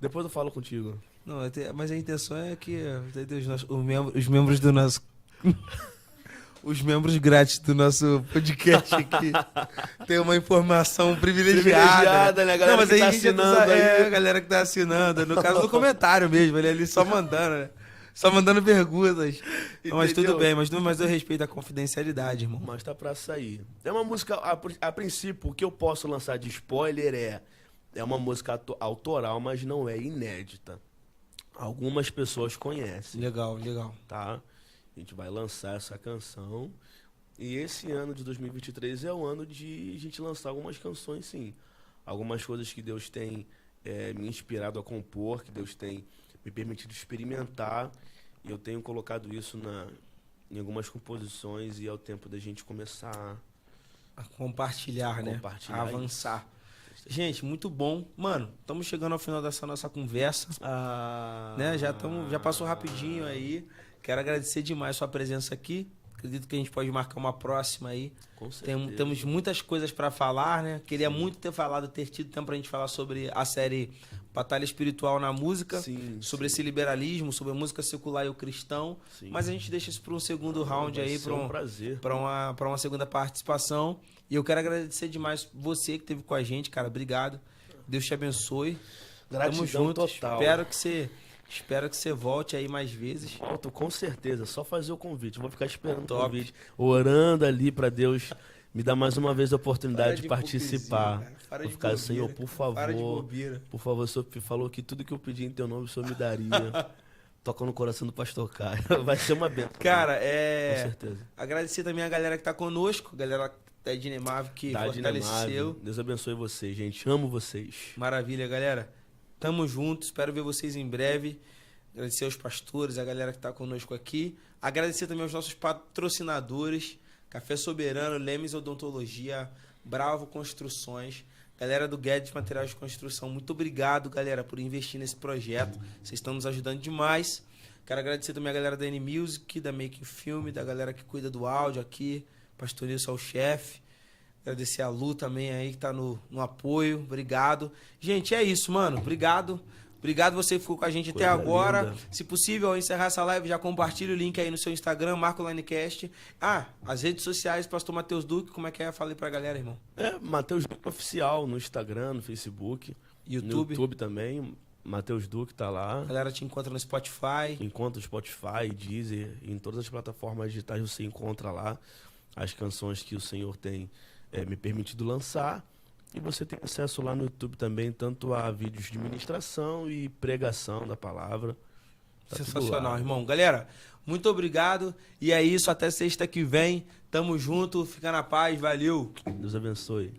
Depois eu falo contigo. Não, mas a intenção é que os membros do nosso... Os membros grátis do nosso podcast aqui tem uma informação privilegiada, né? A galera que tá assinando aí. A galera que tá assinando. No caso, no comentário mesmo, ele ali só mandando, né? Só mandando perguntas. Não, mas tudo bem, mas eu respeito a confidencialidade, irmão. Mas tá pra sair. É uma música, a princípio, o que eu posso lançar de spoiler é uma música autoral, mas não é inédita. Algumas pessoas conhecem. Legal, legal. Tá? A gente vai lançar essa canção. E esse ano de 2023 é o ano de a gente lançar algumas canções, sim. Algumas coisas que Deus tem me inspirado a compor, que Deus tem me permitido experimentar. E eu tenho colocado isso em algumas composições e é o tempo da gente começar a compartilhar, né? A avançar. Isso. Gente, muito bom. Mano, estamos chegando ao final dessa nossa conversa. Né? Já passou rapidinho aí. Quero agradecer demais a sua presença aqui. Acredito que a gente pode marcar uma próxima aí. Com certeza. Temos muitas coisas para falar, né? Queria muito ter tido tempo pra gente falar sobre a série Batalha Espiritual na Música, sobre esse liberalismo, sobre a música secular e o cristão. Sim. Mas a gente deixa isso para um segundo round aí, para uma segunda participação. E eu quero agradecer demais você que esteve com a gente, cara. Obrigado. Deus te abençoe. Gratidão. Tamo junto. Total. Espero que você volte aí mais vezes. Volto, com certeza. Só fazer o convite. Eu vou ficar esperando o convite. Orando ali para Deus me dar mais uma vez a oportunidade de participar. Vou ficar, Senhor, por favor. Por favor, o Senhor falou que tudo que eu pedi em teu nome, o Senhor me daria. Toca no coração do pastor Caio. Vai ser uma bênção. Cara, com certeza. Agradecer também a galera que tá conosco, a galera da Dinemave que fortaleceu. Deus abençoe vocês, gente. Amo vocês. Maravilha, galera. Tamo junto, espero ver vocês em breve. Agradecer aos pastores, a galera que está conosco aqui. Agradecer também aos nossos patrocinadores, Café Soberano, Lemes Odontologia, Bravo Construções, galera do Guedes Materiais de Construção. Muito obrigado, galera, por investir nesse projeto. Vocês estão nos ajudando demais. Quero agradecer também a galera da N-Music, da Making Film, da galera que cuida do áudio aqui, Pastor Nilson, o chefe. Agradecer a Lu também aí, que tá no apoio. Obrigado. Gente, é isso, mano. Obrigado. Obrigado você que ficou com a gente até agora. Linda. Se possível, ao encerrar essa live, já compartilha o link aí no seu Instagram, Marco Linecast. As redes sociais, Pastor Matheus Duque, como é que é? Falei pra galera, irmão. Matheus Duque Oficial no Instagram, no Facebook. YouTube. No YouTube também. Matheus Duque tá lá. A galera te encontra no Spotify. Encontra no Spotify, Deezer, em todas as plataformas digitais você encontra lá as canções que o Senhor tem me permitido lançar. E você tem acesso lá no YouTube também, tanto a vídeos de ministração e pregação da palavra. Tá sensacional, irmão. Galera, muito obrigado. E é isso, até sexta que vem. Tamo junto, fica na paz, valeu. Deus abençoe.